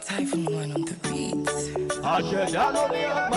Typhoon one on the beats. Akosejaye,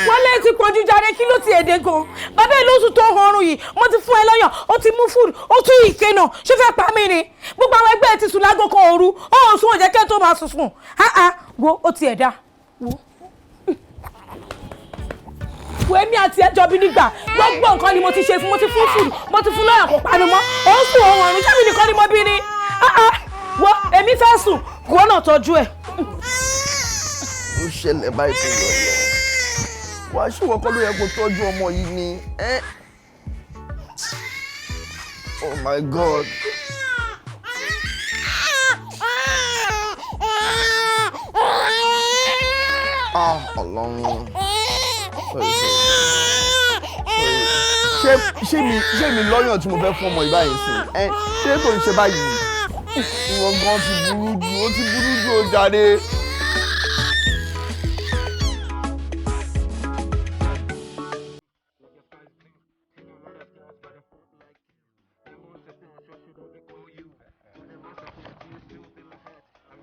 Wálé ti pọ̀jù jàre kí ló ti èdè gan. Bàbá ẹ̀ lóṣù tó ọrùn yìí mo ti fún ẹ lọ́yàn ó ti mú food ó tún ìké náà ṣé fẹ́ pa mí ni gbogbo àwọn ẹgbẹ́ ti sùn lágò kan òru ó sún òjẹ́ kẹ́ tó máa sùn sùn wo ó ti ẹ̀dá wo èmi àti ẹjọ́ bí nígbà gbogbo nǹkan ni mo ti ṣe fún mo ti fún food mo ti fún lọ́yàn kò panu mọ́ ó ń sùn òun ọ̀run ṣẹ́mi nìkan ni mo bí ni wo èmi fẹ́ sùn kò náà tọ́jú ẹ̀. Ó ṣẹlẹ̀ báyìí tó lọ lọ wàá ṣùwọ́n kọ́ ló yẹ kó tọ́jú ọmọ yìí ni Oh my God. Ọlọ́run. Ṣé mi lọ́yàn tí mo fẹ́ fún ọmọ yìí báyìí sí ṣé tó ń ṣe báyìí ìwọ̀n gan ti burú jù ó ti burú jù ó jáde.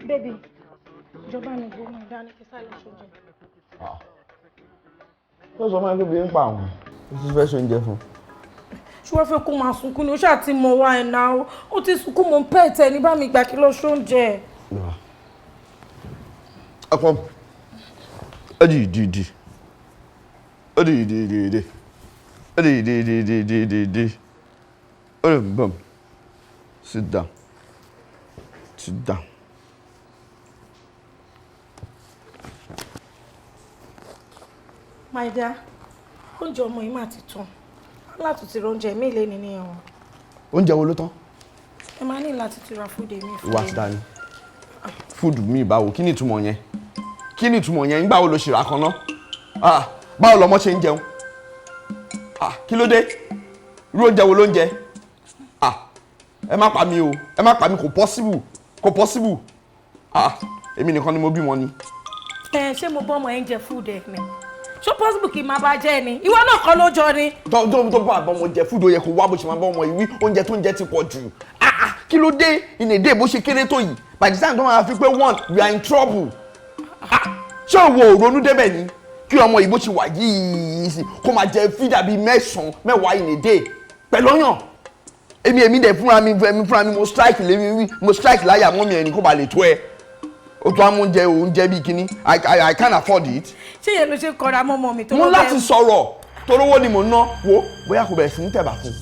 Baby, ìjọba mi gbọ́ máa dání kí sáré ṣoúnjẹ. Ó sọ fún mi pé bí ń pa àwọn ó ti fẹ́ ṣoúnjẹ fún. Ṣé wọ́n fẹ́ kó máa sunkún ni ó ṣáà ti mọ̀ wá ẹ̀ náà ó ti sunkún mọ̀ ń pẹ́ tẹ̀ ní bá mi gbà kí lọ ṣoúnjẹ. Ọ̀pọ̀ ó di ìdí ó di ìdí ó di ìdí ó lè bọ̀ sit down. Sit down. My dear, oúnjẹ ọmọ yìí máa ti tán. Láti ti ra oúnjẹ mi lé ní ní ẹ̀wọ̀n. Oúnjẹ wo ló tán? Ẹ máa ní láti ti ra food mi fún mi. Wá dání. Food mi báwo? Kí ni ìtumọ̀ yẹn? Kí ni ìtumọ̀ yẹn? Nígbà wo lo ṣì rà kan náà? Báwo lọmọ ṣe ń jẹun? Kí ló dé? Irú oúnjẹ wo ló ń jẹ? Ẹ má pa mí o. Ẹ má pa mí kò possible. Kò possible. Èmi nìkan ni mo bí wọn ni. Ṣé mo bọ́ ọmọ ẹ̀ ń jẹ food ẹ̀ ni? Ṣó possible kí n máa bá jẹ́ ni? Ìwọ náà kọ́ ló jọ ni. Tó bá àbọ̀ ọmọ jẹ food ó yẹ kó wá bó ṣe máa bá ọmọ ìwí oúnjẹ tó ń jẹ ti pọ̀ jù. Kí ló dé in a day bó ṣe kéré tó yìí? By the time tó máa fi pé one we are in trouble. Ṣé òwò òrónú débẹ̀ ni? Kí ọmọ ìbò ṣe wà yìí sí kó máa jẹ fídà bíi mẹ́sàn-án mẹ́wàá in a day. Pẹ̀lú ọyàn. Èmi dẹ̀ fúnra mi mo strike lémi wí mo strike láyà mọ́ mi ẹni kó ba lè tó ẹ. O tún amú oúnjẹ bíi kíní I can't afford it. Ṣé yẹn ló ṣe kọ́ra mọ́mọ́ mi tó mo láti sọ̀rọ̀ torówó ni mo ná wo bóyá kò bẹ̀rẹ̀ sí ní tẹ̀bà fún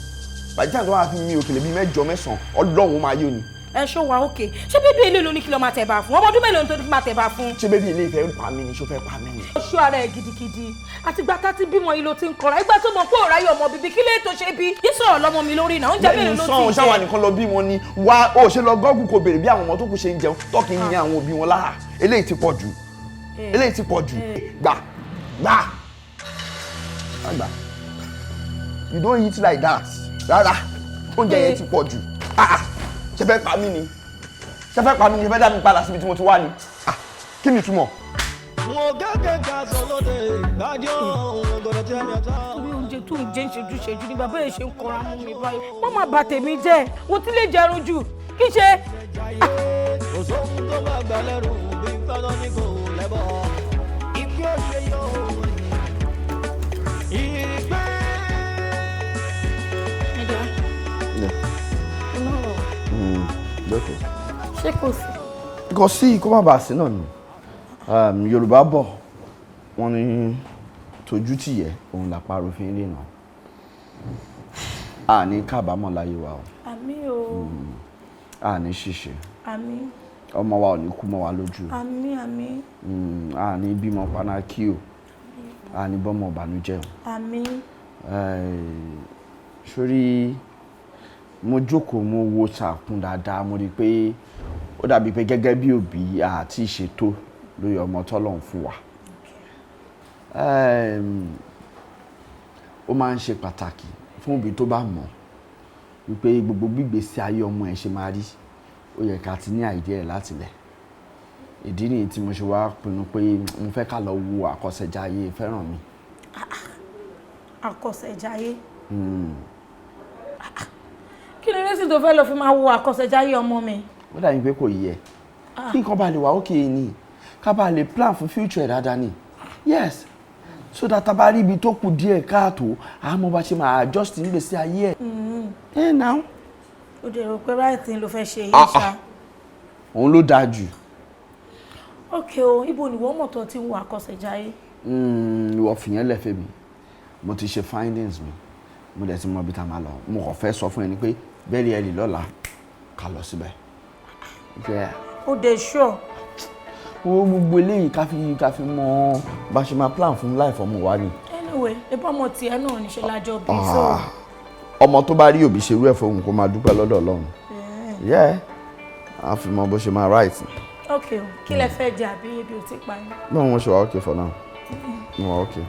bàjẹ́ àti wọn àfi mi òkèlè bíi mẹ́jọ mẹ́sàn-án ọlọ́run máa yóò ni. Ẹ ṣó wa òkè ṣé bébí ilé ló ní kí ló máa tẹ̀bà fún ọmọ ọdún mélòó ní tó ní máa tẹ̀bà fún. Ṣé bébí ilé ìfẹ́ pa mí ni ṣó fẹ́ pa mí ni. Ó ṣó ara ẹ̀ gidigidi àtìgbà tá ti bímọ yìí ló ti ń kọra ìgbà tó mọ pé òòrá yọ ọmọ bíbí kí lè tó ṣe bí yìí sọ̀rọ̀ lọ́mọ mi lórí náà oúnjẹ mélòó ló ti jẹ. ṣáwa nìkan lọ bí wọn ni wá ó ṣe lọ gọ́ọ̀gù kò béèrè bí àwọn ọmọ tó kù ṣe ń jẹun tọ́kì ń yan àwọn òbí wọn lára eléyìí ti pọ̀ jù eléyìí ti pọ̀ jù gbà you don't eat like that rárá oúnjẹ yẹn ti pọ̀ jù ṣe fẹ́ pa mí ni ṣe fẹ́ dá mi padà síbi tí mo ti wá ni kí ni ìtumọ̀. Orí oúnjẹ tó ń jẹ́ ìṣẹ́jú ní bàbá ẹ̀ ṣe ń kọra mú mi báyìí wọ́n máa bà tèmi jẹ́ wọ́n ti lè jẹun jù kí ṣe. lókè. Ṣé kò sí? Kò sí kó má bàa sí náà ni. Yorùbá bọ̀ wọ́n ní tójú tìyẹ́ òun làparò fi ń rìnà. A ní kábàámọ̀ láyé wa o. Àmín o. A ní ṣìṣe. Àmín. Ọmọ wa ò ní kú mọ́ wa lójú. Àmín àmín. A ní bímọ panákí o. A ní bọ́mọ ìbànújẹ́ o. Àmín. Sórí mo jókòó mo wo sàkún dáadáa mo rí i pé ó dàbí pé gẹ́gẹ́ bí òbí àti ìṣètò lórí ọmọ tọ́lọ́run fún wa. Ó máa ń ṣe pàtàkì fún òbí tó bá mọ̀ wípé gbogbo gbígbésí ayé ọmọ ẹ̀ ṣe máa rí ó yẹ ká ti ní àìdíẹ̀ láti lẹ̀. Ìdí nìyí tí mo ṣe wá pinnu pé mo fẹ́ ká lọ wo Àkọsẹ̀jayé fẹ́ràn mi. Àkọsẹ̀jayé. Kí ni rẹ́sì tó fẹ́ lọ fi máa wo Àkọsẹ̀jayé ọmọ mi? Ó dàbí pé kò yẹ kí nǹkan bá lè wà ókè ni ká bá lè plan fún future ẹ̀ dáadáa ni. Yes, so that tá bá rí ibi tó kù díẹ̀ káàtó àmọ́ bá ṣe máa adjust nígbèsí ayé ẹ̀. Now. Ó dẹ̀ rò pé right thing ló fẹ́ ṣe yìí ṣá. Òun ló dáa jù. Okay o, ibo ni wọ́n mọ̀ tó ti ń wo Àkọsẹ̀jayé? Ìwọ fìyẹn lẹ́fẹ̀ẹ́ mi mo ti ṣe findings mi mo dẹ̀ ti mọ ibi tá a máa lọ mo kàn fẹ́ sọ fún ẹni pé very early lọ́la ká lọ síbẹ̀. Ó dẹ̀ sure. Owó gbogbo eléyìí ká fi mọ bá ṣe máa plan fún life ọmọ wa ni. Anyway, ẹbí ọmọ tiẹ̀ náà níṣẹ́ lájọ bí so. Ọmọ tó bá rí òbí ṣerú ẹ̀ fóun kó máa dúpẹ́ lọ́dọ̀ Ọlọ́run. A fi mọ bó ṣe máa right. Okay o, kí lẹ fẹ́ jẹ àbí ebi ò ti pa yín? No, wọ́n ṣe wà okay for now. Wọ́n wà okay.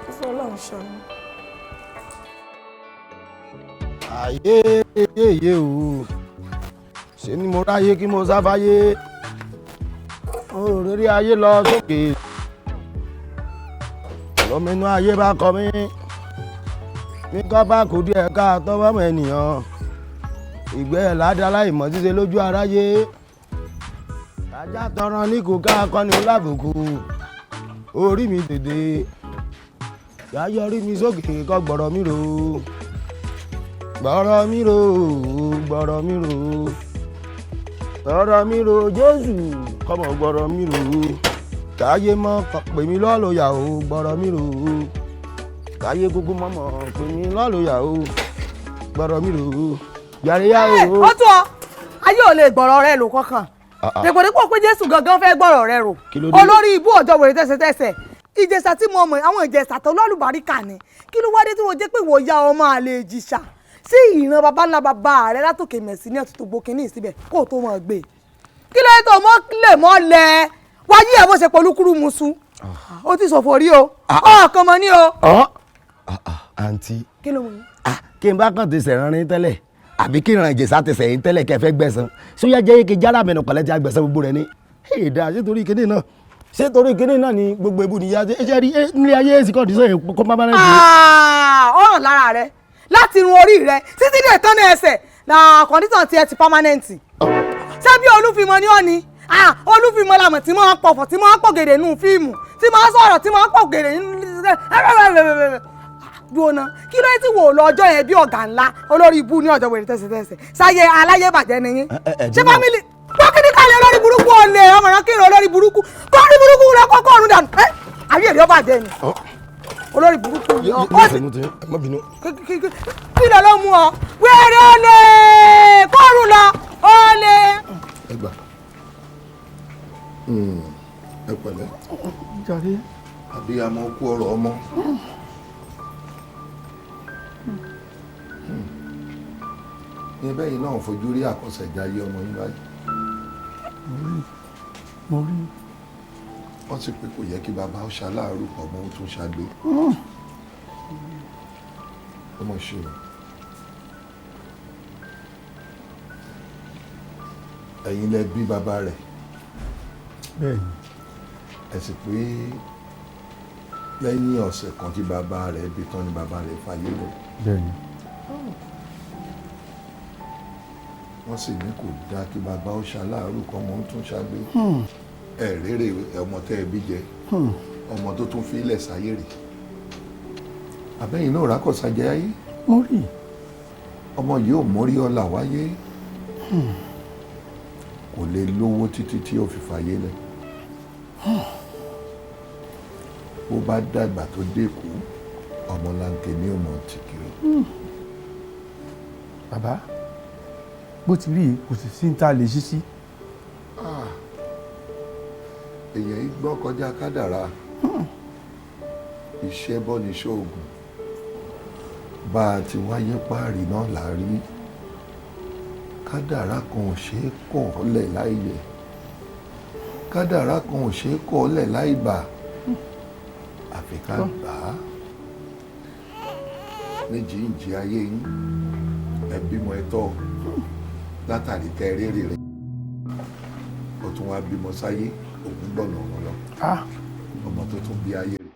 Fífọ́ Ọlọ́run ṣọ́ ni. Ayé yéyé o, ṣe ni mo ráyé kí mo sáfáyé, òrèrè ayé lọ sókè, lọ́mínú ayé bá kọ mí, mi kọ́ bá kú díẹ̀ ká tọ́wọ́ mọ ènìyàn, ìgbẹ́ ẹ̀ ládàá láì mọ̀ ṣíṣe lójú aráyé, ajá tọrọ ní kò ká akọni lábùkù, orí mi dèdè, yáyọrí mi sókè kọ́ gbọ́rọ̀ mi rò ó. Gbọ́rọ̀ mi rò, gbọ́rọ̀ mi rò, gbọ́rọ̀ mi rò Jésù, kọ́mọ gbọ́rọ̀ mi rò, káyé mọ́ pè mí lọ́lọ́yà o, gbọ́rọ̀ mi rò, káyé gbogbo mọ́mọ́ pè mí lọ́lọ́yà o, gbọ́rọ̀ mi rò, yàrá o. Ó tó ọ, ayé ò lè gbọ́rọ̀ rẹ lò kankan, dèpòdépò pé Jésù gangan fẹ́ gbọ́rọ̀ rẹ rò, olórí ibú ọjọ́ wèrè tẹ́sẹ̀tẹ́sẹ̀, ìjẹsà tí mo mọ̀ àwọn ìjẹsà tó lọ́lùbáríkà ni, kí ló wá dé tí wọ́n jẹ́ pé ìwọ ya ọmọ àlè jìṣà sí ìran bàbá ńlá bàbá rẹ látòkè mẹ̀sí ní ọ̀tún gbó kínní síbẹ̀ kó o tó mọ̀ gbé kí ló tó mọ́ lè mọ́ lẹ wáyé ẹ̀ bó ṣe polúkúrú musu ó ti sọ̀fọ̀ rí o ọ̀kan mọ́ ní o. Àǹtí kí ló mú yín. kí n bá kàn ti sẹ̀rànrin tẹ́lẹ̀ àbí kí ìran ìjẹ̀sà ti sẹ̀yìn tẹ́lẹ̀ kẹ́ fẹ́ gbẹ̀san sóyá jẹ́ kí jára mẹ́nu pẹ̀lẹ́ ti àgbẹ̀san gbogbo rẹ̀ ní. èdè àṣetorí kinní náà ṣètòrí kinní náà ni gbogbo ebu nìyá ṣe rí nílé ayé èsì kọ́ọ̀dù sọ̀yìn kó má bá náà ṣe. ọ̀ràn lára rẹ láti irun orí rẹ títí dé tán ní ẹsẹ̀ na kọ́ndíṣàn tiẹ̀ ti pámánẹ́ǹtì. ṣé bí olúfimọ ni ó ní olúfimọ làmọ̀ tí máa ń pọ̀fọ̀ tí máa ń pọ̀ gèdè nù fíìmù tí máa ń sọ̀rọ̀ tí máa ń pọ̀ gèdè dúnà kí ló dé tí wò lọ́jọ́ yẹn bí ọ̀gá ńlá olórí ibú ní ọjọ́ wèrè tẹ̀sẹ̀tẹ̀sẹ̀ sáyé aláyé bàjẹ́ nìyí ṣé fámìlì pọ́kìnì kalẹ̀ olórí burúkú olè ọmọràn kiri olórí burúkú kọ́rí burúkú rẹ kọ́kọ́ ọ̀run dànù àbí èrè ọba jẹ ni olórí burúkú kí ló ló mú ọ wẹ́rẹ́ olè kọ́ọ̀rùn lọ olè. ẹ gbà ẹ pẹ̀lẹ́ àbí àmọ́ kú ọ̀rọ̀ ọmọ. ní bẹ́yìn náà fojú rí Àkọsẹ̀jayé ọmọ yín báyìí. mo rí. wọ́n sì pé kò yẹ kí bàbá ó ṣaláàrú ọmọ ó tún ṣàgbé. ọmọ ṣe o. ẹ̀yin lẹ bí bàbá rẹ̀. bẹ́ẹ̀ni. ẹ sì pé lẹ́yìn ọ̀sẹ̀ kan tí bàbá rẹ̀ bí tán ni bàbá rẹ̀ fàyè lọ. bẹ́ẹ̀ni. wọ́n sì ní kò dáa kí bàbá ó ṣaláàrú kọ́ ọmọ ó tún ṣàgbé. rere ọmọ tẹ́ ẹ bí jẹ ọmọ tó tún fi ilẹ̀ sáyé rè abẹ́yìn náà Àkọsẹ̀jayé mo rí ọmọ yìí ò mórí ọlà wáyé kò lè lówó títí tí ó fi fàyè lẹ̀. bó bá dàgbà tó dẹ́kun ọmọlanke ní ọmọ tìkìrì. bàbá bó ti rí kò sì sí ní ta lè ṣí sí. èèyàn yìí gbọ́ kọjá kádàrá iṣẹ́ bọ́ ní ṣoògùn bá a ti wáyé páàrí náà là á rí kádàrá kan ò ṣeé kọ̀ ọ́lẹ̀ láì yẹ̀ kádàrá kan ò ṣeé kọ̀ ọ́lẹ̀ láì bà àfi ká gbà á ní jíǹjì ayé yín ẹ bímọ ẹ tọ́ látàrí tẹ rérè rẹ ó tún wá bímọ sáyé òun gbọ̀nà ọ̀run lọ ọmọ tó tún bí ayé rẹ.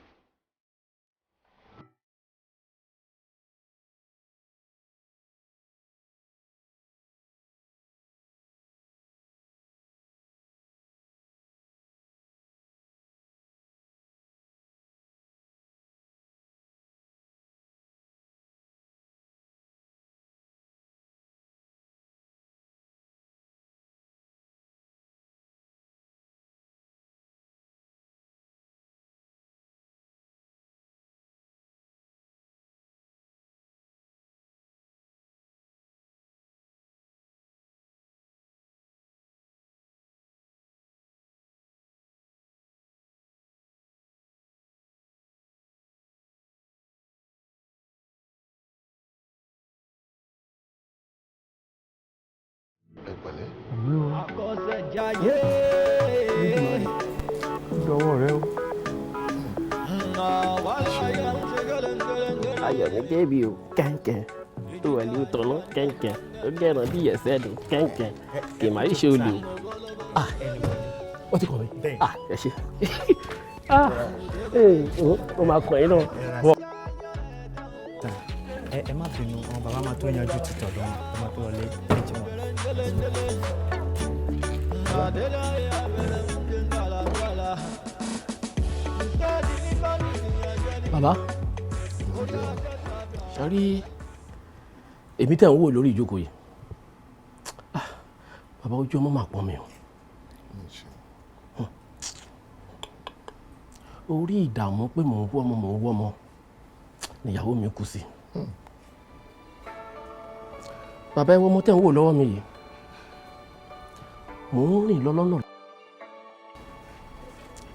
ẹ pẹ̀lẹ́. Akosejaye. Ìdọ̀wọ́ rẹ o. Ayọ̀ ní débi o kẹ́ńkẹ́ tó wà ní ìtọ́nà kẹ́ńkẹ́ ó gẹ̀ràn bí ẹ̀sẹ̀ dùn kẹ́ńkẹ́ kì máa ṣe olè o. Ó ti kọ̀ mí. Ẹ ṣe. Ó máa kàn yín náà. Ẹ má bínú àwọn bàbá máa tó yanjú títọ̀ lọ́wọ́ ẹ máa tó wọlé ẹjọ́ wọn. Bàbá sọ́rí èmi tẹ̀ ń wò lórí ìjókòó yìí bàbá ojú ọmọ máa pọ́n mi o. Orí ìdààmú pé mò ń wọ́ ọmọ níyàwó mi kú sí. Bàbá ẹ wo ọmọ tẹ̀ ń wò lọ́wọ́ mi yìí mò ń rìn lọ́lọ́nà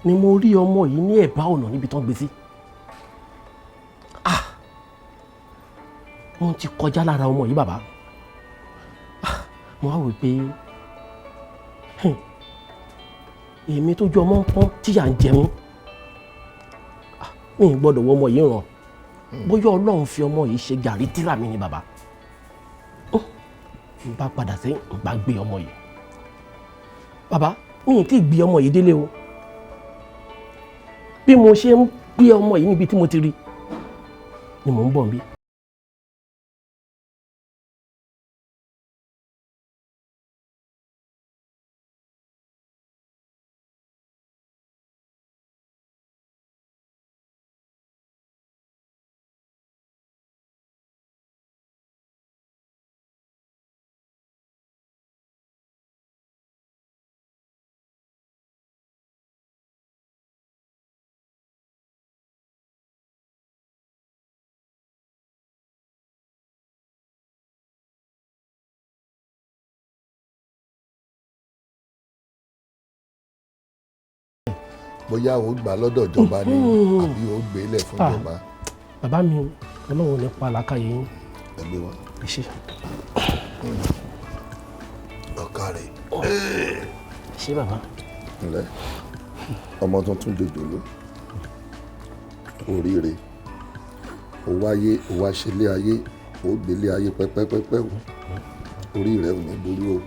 ni mo rí ọmọ yìí ní ẹ̀bá ọ̀nà níbi tán gbé sí. Wọ́n ti kọjá lára ọmọ yìí bàbá. Mo wá wò pé èmi tó ju ọmọ ń pọ́n tíyà ń jẹun mi ì gbọ́dọ̀ wọ ọmọ yìí ràn bóyá Ọlọ́run fi ọmọ yìí ṣe gàrí tíra mi ni bàbá. N bá padà sí n bá gbé ọmọ yìí. Bàbá mi ì tí ì gbé ọmọ yìí délé o. Bí mo ṣe ń gbé ọmọ yìí níbi tí mo ti rí ni mò ń bọ̀ bí. bóyá o gbà lọ́dọ̀ ìjọba ni àbí o gbé lẹ̀ fún ìjọba. Bàbá mi Ọlọ́run ní pa làákàyè yín. Ẹgbẹ́ wa. Ẹ ṣé. Ọ̀ka rẹ̀. Ṣé bàbá? Ǹlẹ́ ọmọ tuntun jòjòló oríire o wáyé o wá ṣe lé ayé o gbélé ayé pẹ́pẹ́pẹ́pẹ́ o orí rẹ̀ ò ní borí o.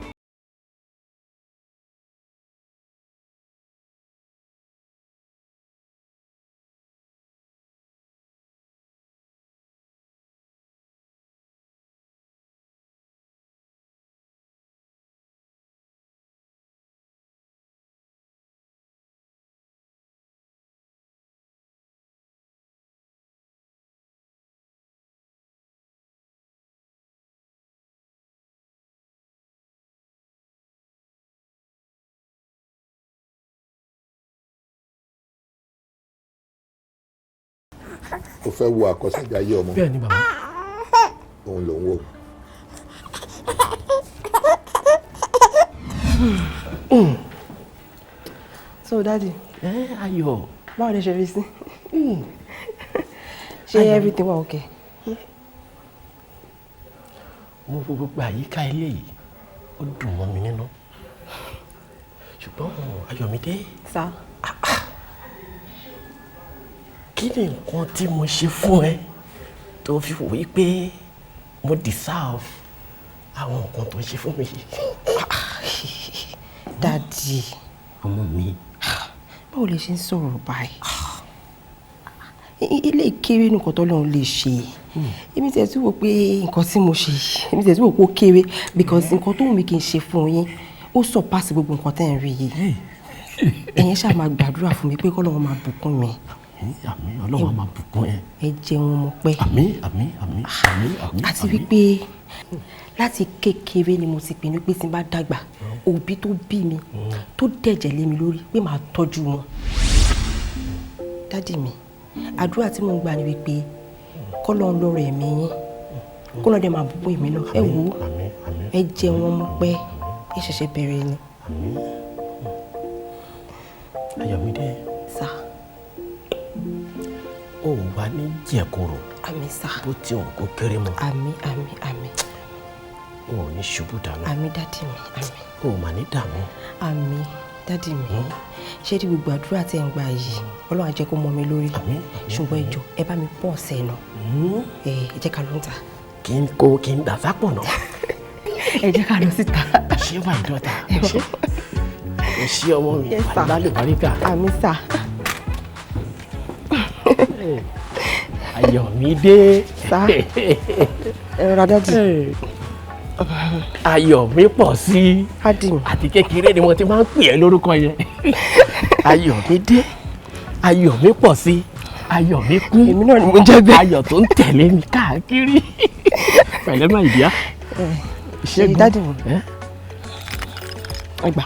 o fẹ́ wo Akosejaye ọmọ. bẹ́ẹ̀ ni bàbá. òun ló ń wò. So daddy. Ayọ̀. Báwo lẹ ṣe rí sí? Ṣé everything wà okay? Mo wo gbogbo àyíká ilé yìí ó dùn mọ́ mi nínú ṣùgbọ́n Ayọ̀mídé. Sá. Kí ni nǹkan tí mo ṣe fún ẹ tó fi wò wí pé mo deserve àwọn nǹkan tó ṣe fún mi? Daddy. Ọmọ mi. Báwo lẹ ṣe ń sọ̀rọ̀ báyìí? Ilé kéré nǹkan tó lọ́run lè ṣe. Èmi tẹ̀ tí wò pé nǹkan tí mo ṣe èmi tẹ̀ tí wò pé ó kéré because nǹkan tó wù mí kí n ṣe fún yín ó surpass gbogbo nǹkan tẹ́ ń rí yìí. Ẹ̀yin ṣáà máa gbàdúrà fún mi pé k'Ọlọ́run máa bùkún mi. Àmín, Ọlọ́run máa bùkún ẹ. Ẹ jẹun ọmọ pẹ́. Àmín, àmín, àmín, àmín, àmín. Àti wípé láti kékeré ni mo ti pinnu pé tí n bá dàgbà òbí tó bí mi tó dẹ̀jẹ̀ lé mi lórí pé màá tọ́jú wọn. Dádì mi àdúrà tí mo ń gbà ni wípé k'Ọlọ́run lọ́rọ̀ ẹ̀mí yín k'Ọlọ́run dẹ̀ máa bùkún èmi náà. Ẹ wò ó ẹ jẹun ọmọ pẹ́ ẹ ṣẹ̀ṣẹ̀ bẹ̀rẹ̀ ni. Ayọ̀mídé. Sá. Ó wà ní jẹ̀kọ̀rọ̀. Àmín sá. Bó ti hàn kó kéré mọ́. Àmín àmín àmín. O ò ní ṣubú dànù. Àmín dádì mi àmín. O ò mà ní dààmú. Àmín dádì mi. Ṣé rí gbogbo àdúrà tẹ́ ń gbà yìí Ọlọ́run á jẹ́ kó mọ́ mi lórí. Ṣùgbọ́n ẹ jọ̀ọ́ ẹ bá mi pọ̀ ọ̀sẹ̀ náà. Ẹ jẹ́ ká lọ níta. Kí n dà sápọ̀ náà. Ẹ jẹ́ ká lọ síta. Ṣé wà ìdọ́ta? Ṣé ọmọ mi alálùbáríkà? Àmín sà. Ayọ̀mídé. Sá. Ẹ rọra dádì. Ayọ̀ mi pọ̀ sí. Àti kékeré ni mo ti máa ń pè ẹ́ lórúkọ yẹn. Ayọ̀mídé. Ayọ̀ mi pọ̀ sí. Ayọ̀ mi kún. Èmi náà ni mo jẹ́ bẹ́ẹ̀. Ayọ̀ tó ń tẹ̀lé mi káàkiri. Pẹ̀lẹ́ máa ìdíyà. Ṣé dádì mi? Ẹ gbà.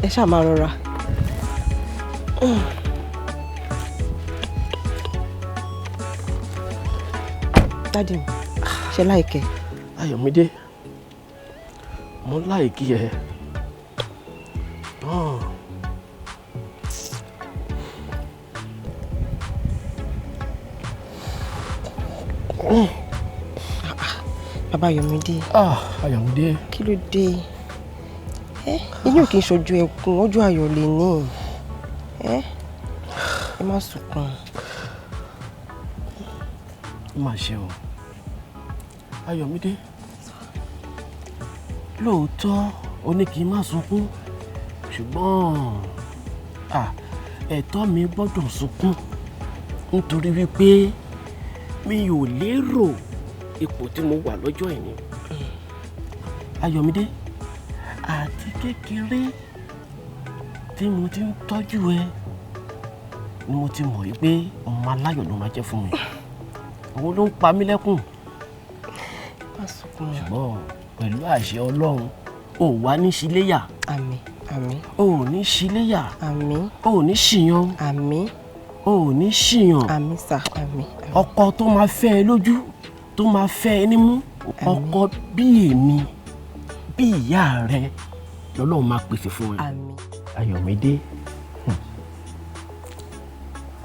Ẹ ṣáà máa rọra. Dádì mi, ṣe láìkẹ́? Ayọ̀mídé, mo láìkí ẹ. Bàbá Ayọ̀mídé. Ayọ̀mídé. Kí ló dé? Inú ò kì í ṣojú ẹkún, ojú ayọ̀ lè ní. Ẹ má sunkún. Ó mà ṣe o. Ayọ̀mídé. Lóòótọ́ o ní kí n má sunkún. Ṣùgbọ́n ẹ̀tọ́ mi gbọ́dọ̀ sunkún. Nítorí wípé mi ò lérò ipò tí mo wà lọ́jọ́ ìní. Ayọ̀mídé, àti kékeré tí mo ti ń tọ́jú ẹ ni mo ti mọ̀ wípé ọmọ aláyọ̀ ló máa jẹ́ fún mi. Òun ló ń pa mí lẹ́kùn. Ṣùgbọ́n pẹ̀lú àṣẹ Ọlọ́run ò wá ní ṣíléyà. Àmín, àmín. O ò ní ṣíléyà. Àmín. O ò ní ṣìyàn. Àmín. O ò ní ṣìyàn. Àmín sà, àmín. Ọkọ tó máa fẹ́ ẹ lójú, tó máa fẹ́ ẹ nímú, ọkọ bí èmi, bí ìyá rẹ lọ́lọ́run máa pèsè fún ẹ. Àmín. Ayọ̀mídé,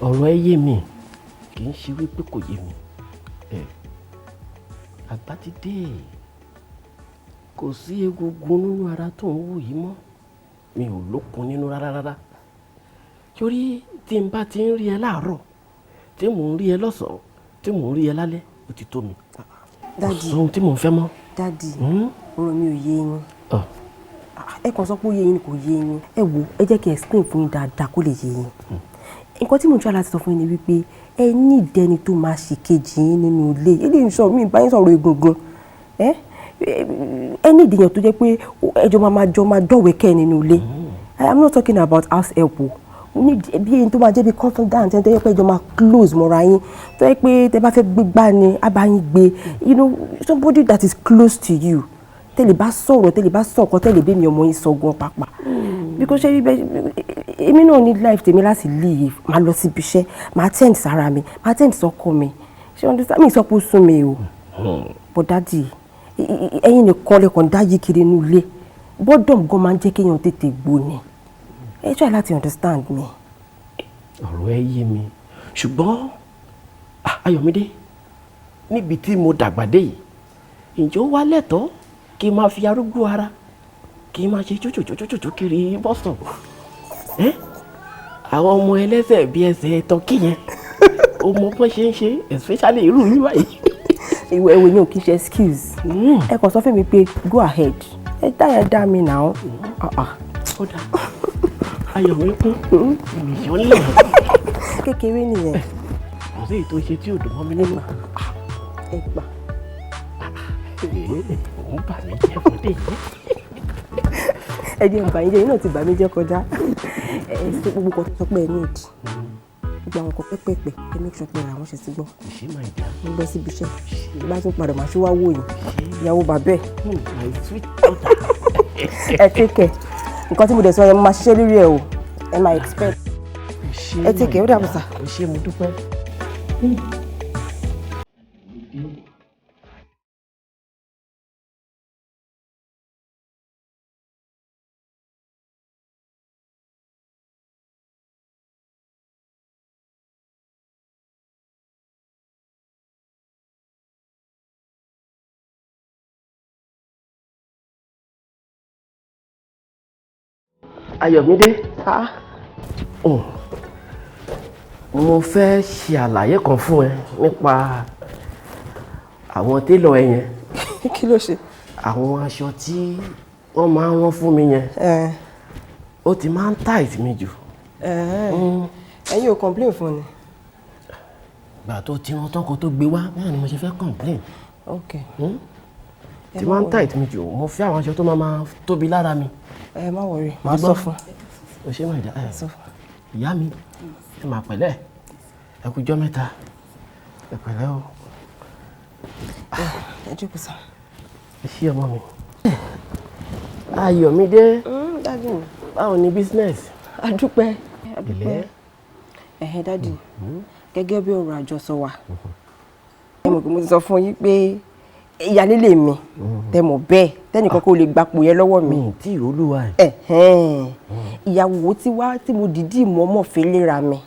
ọ̀rọ̀ ẹ yé mi, kì í ṣe wípé kò yé mi. Àgbà ti dé, kò sí egungun nínú ara tó ń wò yìí mọ́, mi ò lókun nínú rárá. Torí tí n bá ti ń rí ẹ láàárọ̀, tí mò ń rí ẹ lọ́sàn-án, tí mò ń rí ẹ lálẹ́, ó ti tó mi. Dádì. Kò sóhun tí mò ń fẹ́ mọ́. Dádì, ọ̀rọ̀ mi ò yé yín. Ẹ kàn sọ pé ó yé yín kò yé yín. Ẹ wo, ẹ jẹ́ kí n explain fún yín dáadáa kó lè yé yín. Nǹkan tí mo ń try láti sọ fún yín ni wípé ẹ ní ìdẹni tó máa ṣe kejì yín nínú ilé. Ilé ìṣọ́ mi bá yín sọ̀rọ̀ egungun. Ẹ ní ìdíyàn tó jẹ́ pé ẹjọ́ máa dọ̀wẹ́kẹ́ nínú ilé. I'm not talking about house help o. Bí ẹni tó máa jẹ́ bí confidant ẹni tó yẹ pé ẹjọ́ máa close mọ́ra yín, tó yẹ pé tẹ bá fẹ́ gbégbá ni á bá yín gbé, somebody that is close to you, tẹ́lẹ̀ bá sọ̀rọ̀ tẹ́lẹ̀ bá sọ̀kan tẹ́lẹ̀ bí mi ọmọ yín sọ gan pàápàá. Because ṣe rí bẹ́ẹ̀ èmi náà ní life tèmi láti live, máa lọ síbi iṣẹ́, máa tend sára mi, máa tend sọ́kọ mi, ṣé understand mi sọ pé ó sún mi o. But daddy, ẹ̀yin nìkan lẹ́kọ̀ọ́ dá yí kiri inú ilé, boredom gan máa ń jẹ́ kéèyàn tètè gbó ni. Ẹ try láti understand me. Ọ̀rọ̀ ẹ yé mi, ṣùgbọ́n Ayọ̀mídé, níbi tí mo dàgbà dé yìí, ǹjẹ́ ó wá lẹ́tọ̀ọ́ kí n máa fi arúgbó ara kí n máa ṣe jójòjójòjò kiri bọ́sọ̀? Àwọn ọmọ ẹlẹ́sẹ̀ bíi ẹsẹ̀ tọ́kì yẹn, o mọ bọ́n ṣe ń ṣe, especially irú mi báyìí. Ìwé yẹn ò kí ń ṣe excuse. Ẹ kàn sọ fún mi pé go ahead, ẹ dá mi náà. Ó dà, Ayọ̀míkún, ìmìṣọ́ ńlẹ̀. Kékeré nìyẹn. Kò sí èyí tó ṣe tí ò dùn mọ́ mi nínú. Ẹ gbà. Òun bà mí jẹ́ fọdé yìí. Ẹ jẹ́ ń bà yín jẹ́, yín náà ti bà mí jẹ́ kọjá. Ẹ ṣe gbogbo kan tó sọ pé ẹ ní ìdí. Gbogbo àwọn kan pẹ́pẹ́pẹ́ ẹ make sure pé ra àwọn ṣe ti gbọ́. Ṣé máa dà? Mo lọ síbi iṣẹ́. Ìgbà tó padà máa ṣe wá wò yín. Ìyàwó bàbá ẹ̀. My sweet daughter. Ẹ take care. Nǹkan tí mo dẹ̀ sọ yẹn mo máa ṣiṣẹ́ lórí ẹ̀ o. Ẹ máa expect. Ẹ take care, ó dàbọ̀ sà. Ṣé mo dúpẹ́? Ayọ̀mídé, mo fẹ́ ṣe àlàyé kan fún ẹ nípa àwọn télọ̀ ẹ yẹn. Kí ló ṣe? Àwọn aṣọ tí wọ́n máa ń rán fún mi yẹn, ó ti máa ń tight mi jù. Ẹ̀yin ò complain fún ni. Ìgbà tó ti rán tán kó tó gbé wá, báwo ni mo ṣe fẹ́ complain? Okay. Ti máa ń tight mi jù, mo fẹ́ àwọn aṣọ tó máa tóbi lára mi. Ẹ má worry, màá sọ fún. O ṣe máa dá ìyá mi, ẹ máa pẹ̀lẹ́, ẹ kú jọ́ mẹ́ta, ẹ pẹ̀lẹ́ o. Ẹ jókòó sá. Ẹ ṣí ọmọ mi. Ayọ̀mídé, Dádì mi. báwo ni business? A dúpẹ́. Ilé. Dádì, gẹ́gẹ́ bí ọ̀rọ̀ àjọsọ wa, ẹ mọ̀ pé mo ti sọ fún yín pé ìyálélé mi tẹ mọ̀ bẹ́ẹ̀ tẹ́nìkan kò lè gbapò yẹn lọ́wọ́ mi. Tí olúwa ẹ̀. Ìyàwó tí mo dìídì mọ́mọ́ fi léra mi,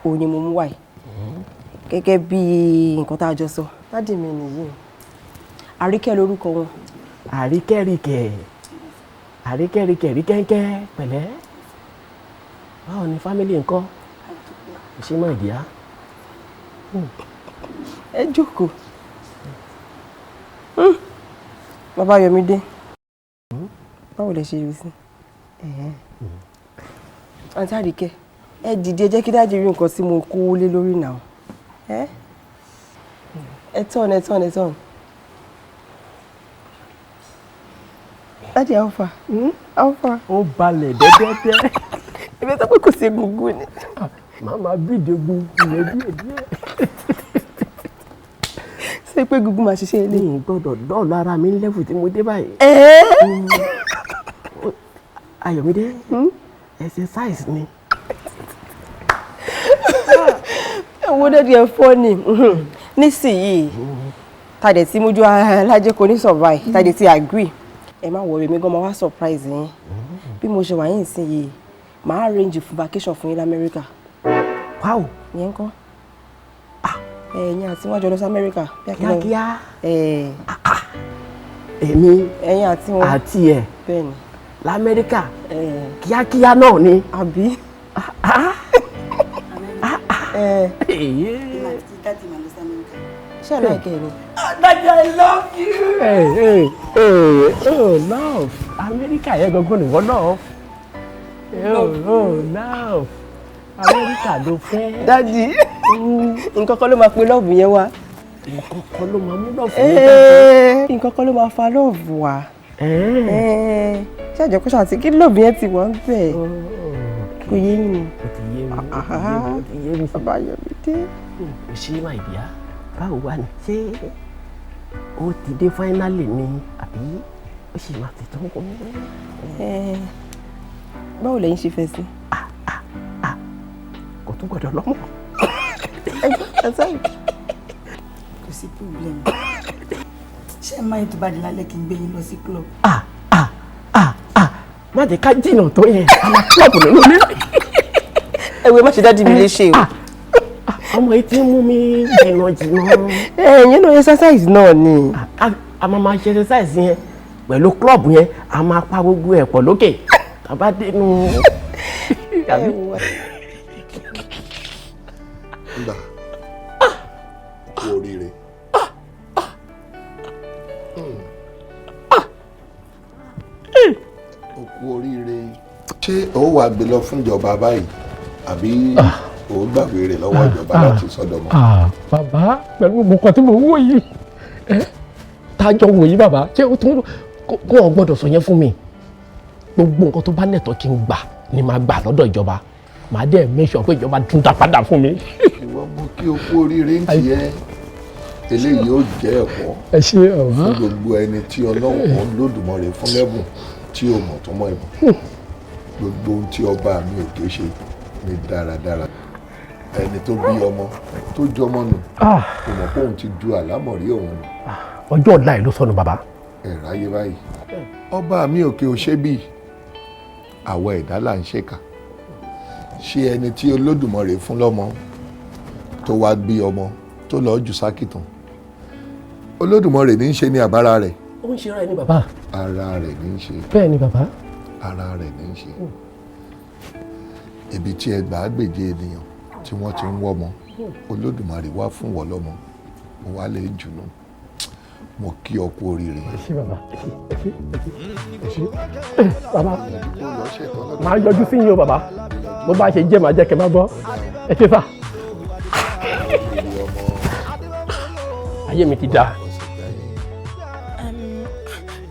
òun ni mo mú wáyé. Gẹ́gẹ́ bí nǹkan tá a jọ sọ, dádì mi nìyí. Àríkẹ́ lórúkọ wọn. Àríkẹ́ríkẹ́ ríkẹ́ńkẹ́ pẹ̀lẹ́. Báwo ni fámílì ńkọ́? Ṣé máa dìá? Ẹ jókòó. Bàbá Yọmídé, báwo lẹ ṣe rí sí? Àǹtí Àríkẹ́, ẹ dìde jẹ́ kí dájú rí nǹkan tí mo kó lé lórí náà. Ẹ tọ́n. Dájú Alfa. Ó balẹ̀ dẹ́dẹ́dẹ́. Ibi tó pé kò sí egungun ni. Màá máa bídè egungun rẹ̀ díẹ̀díẹ̀. Ṣé pé egungun máa ṣiṣẹ́ ilé? Mi gbọ́dọ̀ dọ́ọ̀lù ara mi lẹ́fù tí mo dé báyìí. Ayọ̀mídé exercise ni. Owó dédé ẹ fọ́ ni nísìnyìí tàdé tí mojú alájẹ kò ní survive tàdé tí agree ẹ má worry mi gan máa wá surprise yín bí mo ṣe wà yín nísìnyìí máa arrange fún vacation fún yín lamẹ́ríkà. Wow. Yẹn kọ́ ẹ̀yin àti wọn jọ lọ sí Amẹ́ríkà kíákíá. Èmi ẹ̀yin àti wọn àti ẹ̀ bẹ́ẹ̀ni lamẹ́ríkà kíákíá náà ni. àbí. Ṣé ẹ láìkẹ́ ni? Daddy, I love you. Oh, love. Amẹ́ríkà yẹn gangan ni wọ́n love. Love. Amẹ́ríkà ló fẹ́. Daddy, nǹkan kan ló máa pe love yẹn wá. Nǹkan kan ló máa mú love yẹn jáde. Nǹkan kan ló máa fa love wá. Ṣé àjẹkọ́ ṣàtì kí love yẹn ti wà ń bẹ̀? Kò yé yín ni. Ó ti yé mi. Bàbá Ayọ̀mídé. Ó ṣe máa ìdíyà. Báwo wà ní? Ṣé ó ti dé finally ni àbí ó sì máa ti tán kọ́? Báwo lẹ́yìn ṣe fẹ́ sí? Kò tún gbọ́dọ̀ lọ́mọ. Kò sí problem. Ṣé ẹ máa ń tó bá di lálẹ́ kí n gbé yín lọ sí club? Má jẹ́ ká jìnnà tó yẹn. A máa club nínú ilé. Ẹ̀wẹ̀ má ṣe dádì mi lè ṣe o. Ọmọ yìí ti ń mú mi jìnnà. Ẹ̀yin náà exercise náà ni. A máa ṣe exercise yẹn pẹ̀lú club yẹn a máa pa gbogbo ẹ̀ pọ̀ lókè tàbá dénú. Nda kú oríire. O kú oríire. Ṣé o wà gbé lọ fún ìjọba báyìí àbí o gbàgbé rẹ̀ lọ́wọ́ ìjọba láti sọ́dọ̀ mọ́? Bàbá pẹ̀lú gbogbo nǹkan tí mo wò yìí tájọ wò yìí bàbá ṣé o tún kó o gbọ́dọ̀ sọ yẹn fún mi gbogbo nǹkan tó bá nẹ̀tọ́ kí n gbà ni màá gbà lọ́dọ̀ ìjọba màá dẹ̀ make sure pé ìjọba tún dá padà fún mi. Ìwọ mú kí o kú oríire ń tiẹ̀ eléyìí yóò jẹ́ ẹ̀kọ́ fún gbogbo ẹni tí Ọlọ́run kan lódùmarè fún lẹ́bùn tí o mọ̀ tó mọ̀ ìmọ̀ gbogbo ohun tí ọba mi ò ké ṣe ní dáradára ẹni tó bí ọmọ tó jọmọ nù kò mọ̀ pé òun ti ju àlámọ̀rí òun nù. Ọjọ́ ọ̀la ẹ̀ ló sọnù bàbá. Ẹ̀rọ ayé báyìí ọba mi òkè ò ṣe bí àwa ẹ̀dá là ń ṣèkà ṣé ẹni tí Olódùmarè fún lọ́mọ tó wá bí ọmọ tó lọ́ọ́ jù sákìtàn Olódùmarè ní í ṣe ní àbára rẹ̀. Ó ń ṣe ara ẹni bàbá. Ara rẹ̀ ní í ṣe. Bẹ́ẹ̀ ni bàbá. Ara rẹ̀ ní í ṣe. Ibi tí ẹgbàágbèje ènìyàn tí wọ́n ti ń wọ́mọ Olódùmarè wá fún wọ́ lọ́mọ mo wá lè jùnú mo kí ọ kú oríire. Ṣé bàbá bàbá máa yọjú sí yín o bàbá bó bá ṣe jẹ́ màá jẹ́ kẹ́ máa gbọ́ ẹ ṣe fà. Ayé mi ti dáa.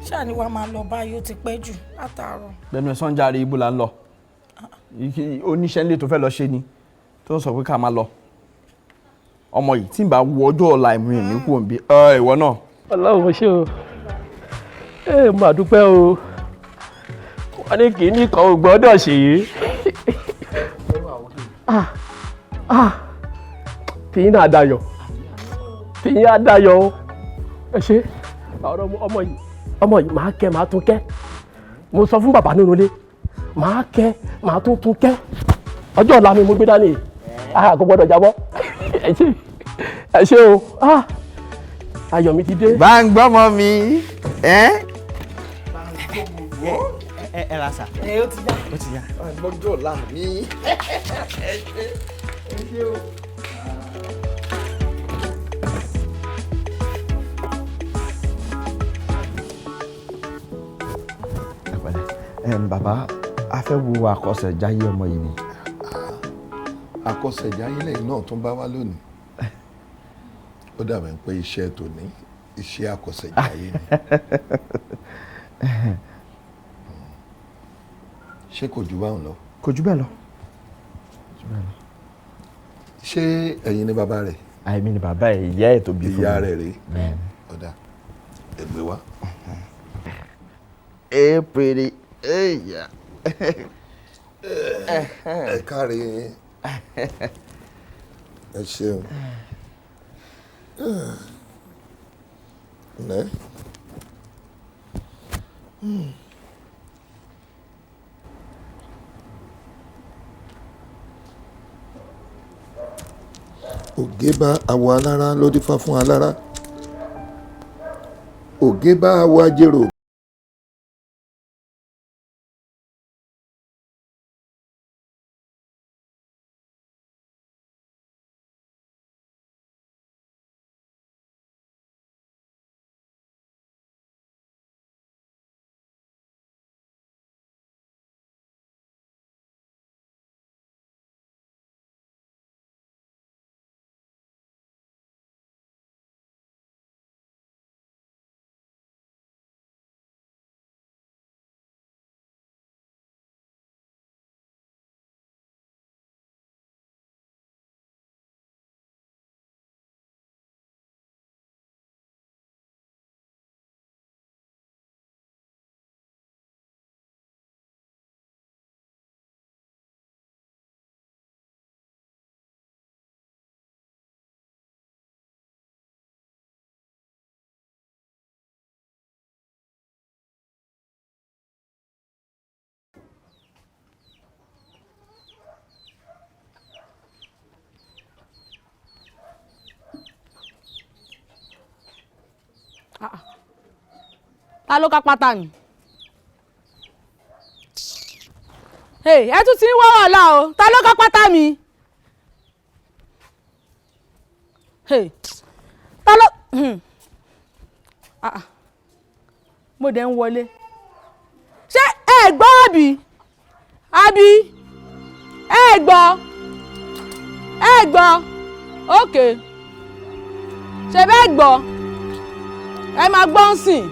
Ṣáà ni wàá máa lọ báyìí ó ti pẹ́ jù látàárọ̀. Bẹ́ẹ̀ni sọ́njàre ibo là ń lọ oníṣẹ́ nílé tó fẹ́ lọ ṣe ni tó ń sọ pé ká máa lọ ọmọ yìí tí n bá wo ọjọ́ ọ̀la ìmú ìní kú òǹbí ìwọ náà. Ọlọ́run mo ṣe o mo àdúpẹ́ o wọ́n ní kì í ní kan ò gbọ́dọ̀ ṣe é tìyín náà dayọ̀ tìyín á dayọ̀ o ẹ ṣe ọmọ yìí máa kẹ́ máa tún kẹ́ mo sọ fún bàbá nínú ilé máa kẹ́ máa tún kẹ́ ọjọ́ ọ̀la mi mo gbé dání kò gbọ́dọ̀ jábọ́ ẹ ṣe o ayọ̀ mi ti dé. bá ń gbọ́mọ mi. ẹ ra sà. Ó ti yá. Ó ti yá. gbọ́dọ̀ ọ̀la mi. Bàbá a fẹ́ wo àkọsẹ̀jáyé ọmọ yìí ni. Àkọsẹ̀jáyé lẹ́yìn náà tún bá wá lónìí ó dàbẹ̀ pé iṣẹ́ tòní iṣẹ́ àkọsẹ̀jáyé ni. Ṣé kò jù báwọn lọ? Kò jù bẹ́ẹ̀ lọ. Ṣé ẹ̀yin ni bàbá rẹ̀? Àìmí ni bàbá ẹ̀ ìyá ẹ̀ tó bí fún mi. Ìyá rẹ̀ rèé. Ọ̀dà ẹgbẹ́ wa. Pretty. Yeah. ẹ káre ẹ ṣeun ǹlẹ́ ògé bá awọ alára ló dífá fún alára ògé bá awọ ajérò. Ta ló ká pátá ni? Ẹ tún ti ń wá wàhálà o, ta ló ká pátá mi? Ta ló mo dẹ̀ ń wọlé. Ṣé ẹ gbọ́ àbí? Ẹ gbọ́ ókè ṣe bẹ́ẹ̀ gbọ́ ẹ máa gbọ́ ń sìn.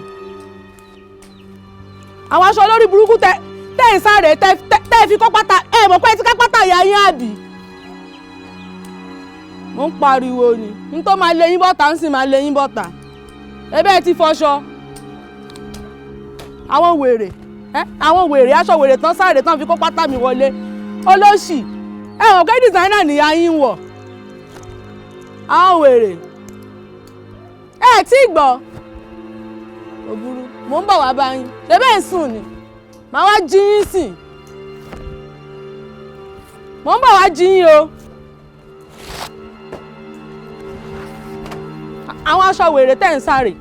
Àwọn aṣọ olórí burúkú tẹ́ ń sáré tẹ́ fi kọ́ pátá ẹ mọ̀ pé ti ká pátá ìyá yín àbí. Mo ń pariwo ni n tó máa lé yín bọ́ta ń sì máa lé yín bọ́ta. Ebe ẹ ti fọṣọ. Àwọn wèrè aṣọ wèrè tán sáré tán fi kọ́ pátá mi wọlé. Olóṣì ẹ mọ̀ pé dìsáínà nìyá yín wọ̀. Àwọn wèrè ẹ tí gbọ́. Òbúrú mo ń bọ̀ wá bá yín ṣé bẹ́ẹ̀ ń sùn ni màá wá jí yín sìn mo ń bọ̀ wá jí yín o. Àwọn aṣọ wèrè tẹ́ ń sáré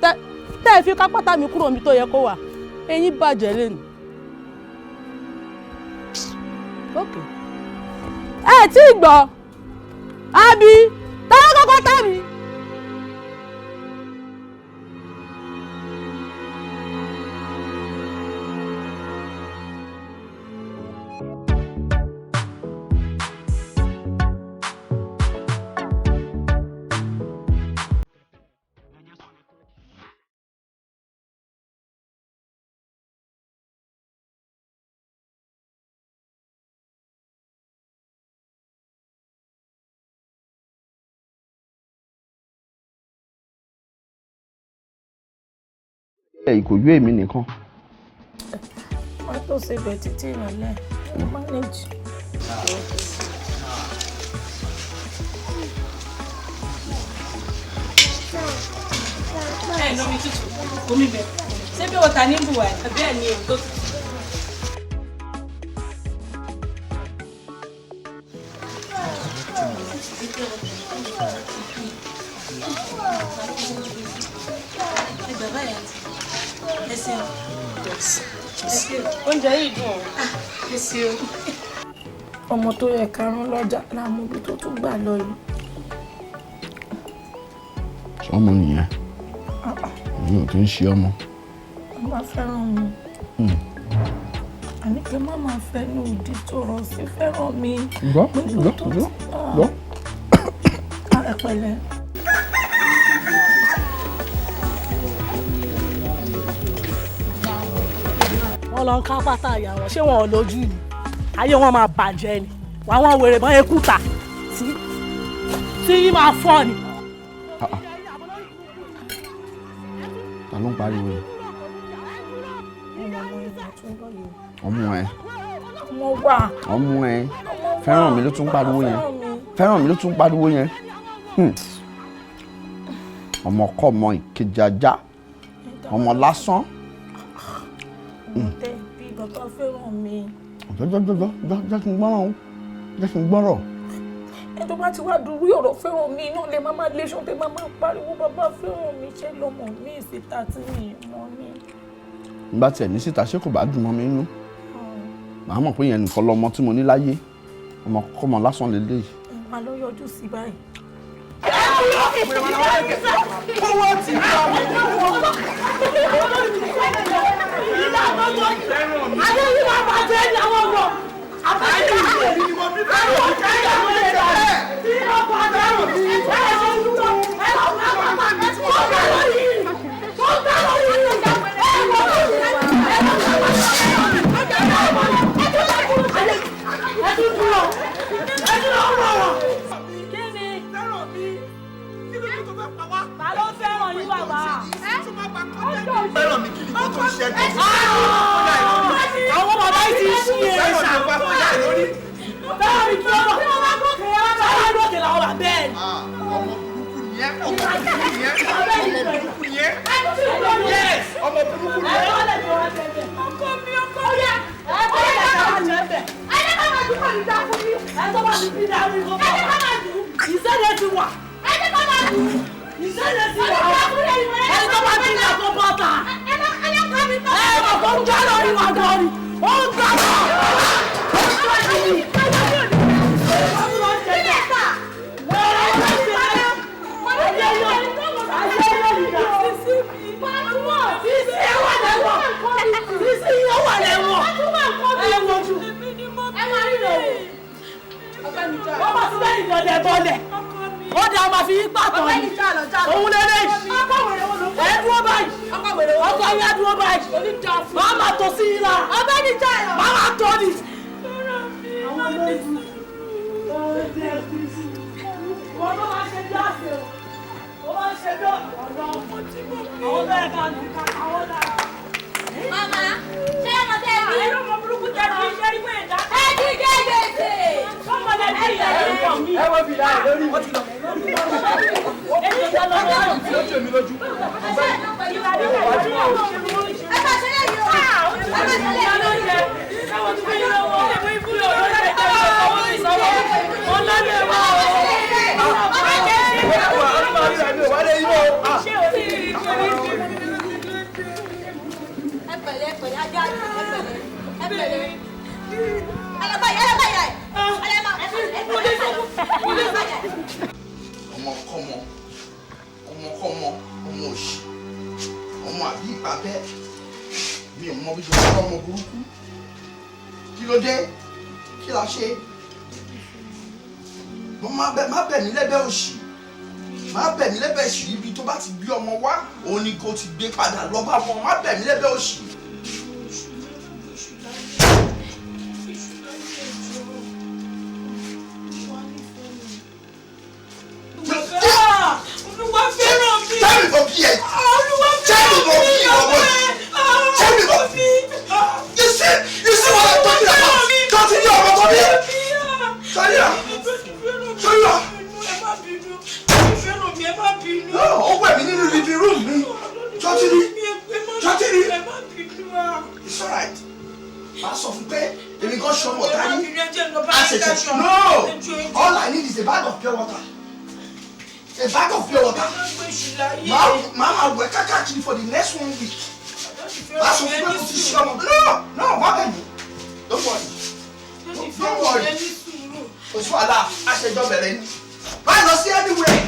tẹ́ ẹ fi ká pátá mi kúrò níbi tó yẹ kó wà eyín bàjẹ́ lẹ́nu. ẹ tí gbọ́ àbí táwọn kọ́kọ́ tá mi. Ìkòjú èmi nìkan. Wọ́n tó ṣe bẹ̀ títí ìrọ̀lẹ́ mo manage. Ẹ lómi tútù omi bẹ̀ ṣé bí wọ́n ta ní bùwà ẹ̀ bẹ́ẹ̀ ni èyí tó tutù. Oúnjẹ yìí dùn ọ́. Ọmọ tó yẹ ká rán lọ́jà láàmú bí tó tún gbà lọ yìí. Ọmọ nìyẹn. Mi ò kí ń ṣe ọmọ. Ọmọ fẹ́ràn mi. Àní pé má máa fẹ́ ní òdì tọrọ sí fẹ́ràn mi. Gbọ́. Ẹ pẹ̀lẹ́. Wọ́n lọ ń ká pátá àyà wọn ṣé wọn ò lójú ni ayé wọn máa bàjẹ́ ni àwọn wèrè mọ́ ekúta tí yín máa fọ́ ni. Ta ló ń pariwo yìí? ọmọ ẹ. Ọmọ wa. Ọmọ ẹ. Fẹ́ràn mi ló tún pariwo yẹn. Fẹ́ràn mi ló tún pariwo yẹn. Ọmọ kọ́ ọmọ ìkejì ajá. Ọmọ lásán. Bí bàbá fẹ́ràn mi. Jẹ́ kí n gbọ́rọ̀ o. Jẹ́ kí n gbọ́rọ̀. Ẹ tó bá ti wá dúró ọ̀rọ̀ fẹ́ràn mi náà lè máa lé ṣọ́n máa pariwo bàbá fẹ́ràn mi ṣé lọ́mọ mi síta tí mi mọ́ ni. Nígbà tí ẹ̀ ní síta ṣé kò bá dùn mọ́ mi nínú. Màá mọ̀ pé yẹn nìkan lọmọ tí mo ní láyé. Ọmọ kọ́mọ lásán lélẹ́yìí. Màá lọ yọjú sí báyìí. Owó ti bá mi. Adé yìí máa bàjẹ́ ní àwọn ọmọ. Àbájá ìlú ni mo bí bẹ́ẹ̀ lọ. Àwọn ọmọ rẹ̀ tí wọ́n bá dárò ní ẹ̀rọ ìlú ẹ̀rọ Fẹ́ràn mi kí ni kó tó ṣe é tó. Àwọn bàbá yìí ti ṣí ẹ̀ Fẹ́ràn mi bá fún yàrá lórí. Fẹ́ràn mi kí ọmọ kí wọ́n bá gòkè ẹ̀ wọ́n gòkè làwọn bàbá ẹ̀. Ọmọ burúkú ni ẹ́. Ọmọ burúkú ni ẹ́. Ọmọ burúkú ni ẹ́. Yes, ọmọ burúkú ni ẹ́. Ọkọ mi ọkọ yẹ. Ọkọ yẹ ká máa jẹ bẹ̀. Ẹni ká máa dùn kọ́ ní dáa fún mi. Ẹni tó bá ti fi dáa fún mi. Ẹni ká máa dùn. Ìṣẹ̀lẹ̀ ti wà. Ẹni ká máa dùn. Ìṣẹ̀lẹ̀ ti wà. Ẹni tó bá ti dà fún bọ́tà. Ẹ̀rọ kò ń jẹ́ lórí wa gan ni. Ó ń gbà wá. Ó ń gbà yìí. Ó dá máa fi pàtó ní òun lélẹ̀ ẹ dúró báyìí ọkọ yẹn dúró báyìí máa máa tó sí yín la máa máa tó ní. Wọ́n ló máa ṣe bí àṣẹ o, ó máa ṣe bí ọ̀dọ́ ọmọ tí mo bí. Àwọn bẹ́ẹ̀ ká lù ká àwọn dára. Màmá, ṣé ọmọ tẹ́ ẹ bí? Ẹ̀rọ ọmọ burúkú tẹ́ ẹ bí ṣé rí pé ìdá. Ẹ ti gé gbèsè. Sọ́mọ lẹ bí ìyá ẹ̀ ń pọ̀ mí. Ẹ wọ́n fi ìyá rẹ̀ lórí. Wọ́n ti lọ. Èmi ìyá lọ lọ́wọ́. Ó jẹ́ mi lójú. Ẹ bá ṣe lè yí o. Ẹ bá ṣe lè yí o. Ẹ wọ́n ti fi yín lọ́wọ́. Ẹ bí ibú yóò lọ́ọ́ lè jẹ́ ìṣòwò ìṣòwò. Wọ́n lọ́ọ́ lè wá o. Ọmọkọ́mọ, ọmọ òṣì, ọmọ àbí ìpàbẹ́, mi ò mọ bí tó ń bá ọmọ burúkú. Kí ló dé? Kí la ṣe? Má bẹ̀ mí lẹ́bẹ̀ òṣì. Má bẹ̀ mí lẹ́bẹ̀ òṣì ibi tó bá ti gbé ọmọ wá, òun ni kò ti gbé padà lọ bá wọn. Má bẹ̀ mí lẹ́bẹ̀ òṣì. Olúwa fẹ́ràn mi. Tẹ́lẹ̀ bọ̀ bí ẹ̀. Olúwa Tẹ́lẹ̀ bọ̀ bí ọmọ yìí. Tẹ́lẹ̀ bọ̀ bí. You see what I'm talking about? Don't you know ọmọ tó bí? Sọ́yà. Sọ́yà. No, ó wẹ̀ mí nínú living room mi. Jọ́tìrì. It's alright. Màá sọ fún pé èmi kan ṣọmọ táyé. No, all I need is a bag of pure water. A bag of pure water. Mama wẹ̀ kákàkiri for the next 1 week. Màá sọ fún pé kò sí ṣọmọ. No, má bẹ̀ mí. Don't worry. Don't worry. Oṣù àlà àṣẹjọ bẹ̀rẹ̀ ni. Báyìí lọ sí anywhere.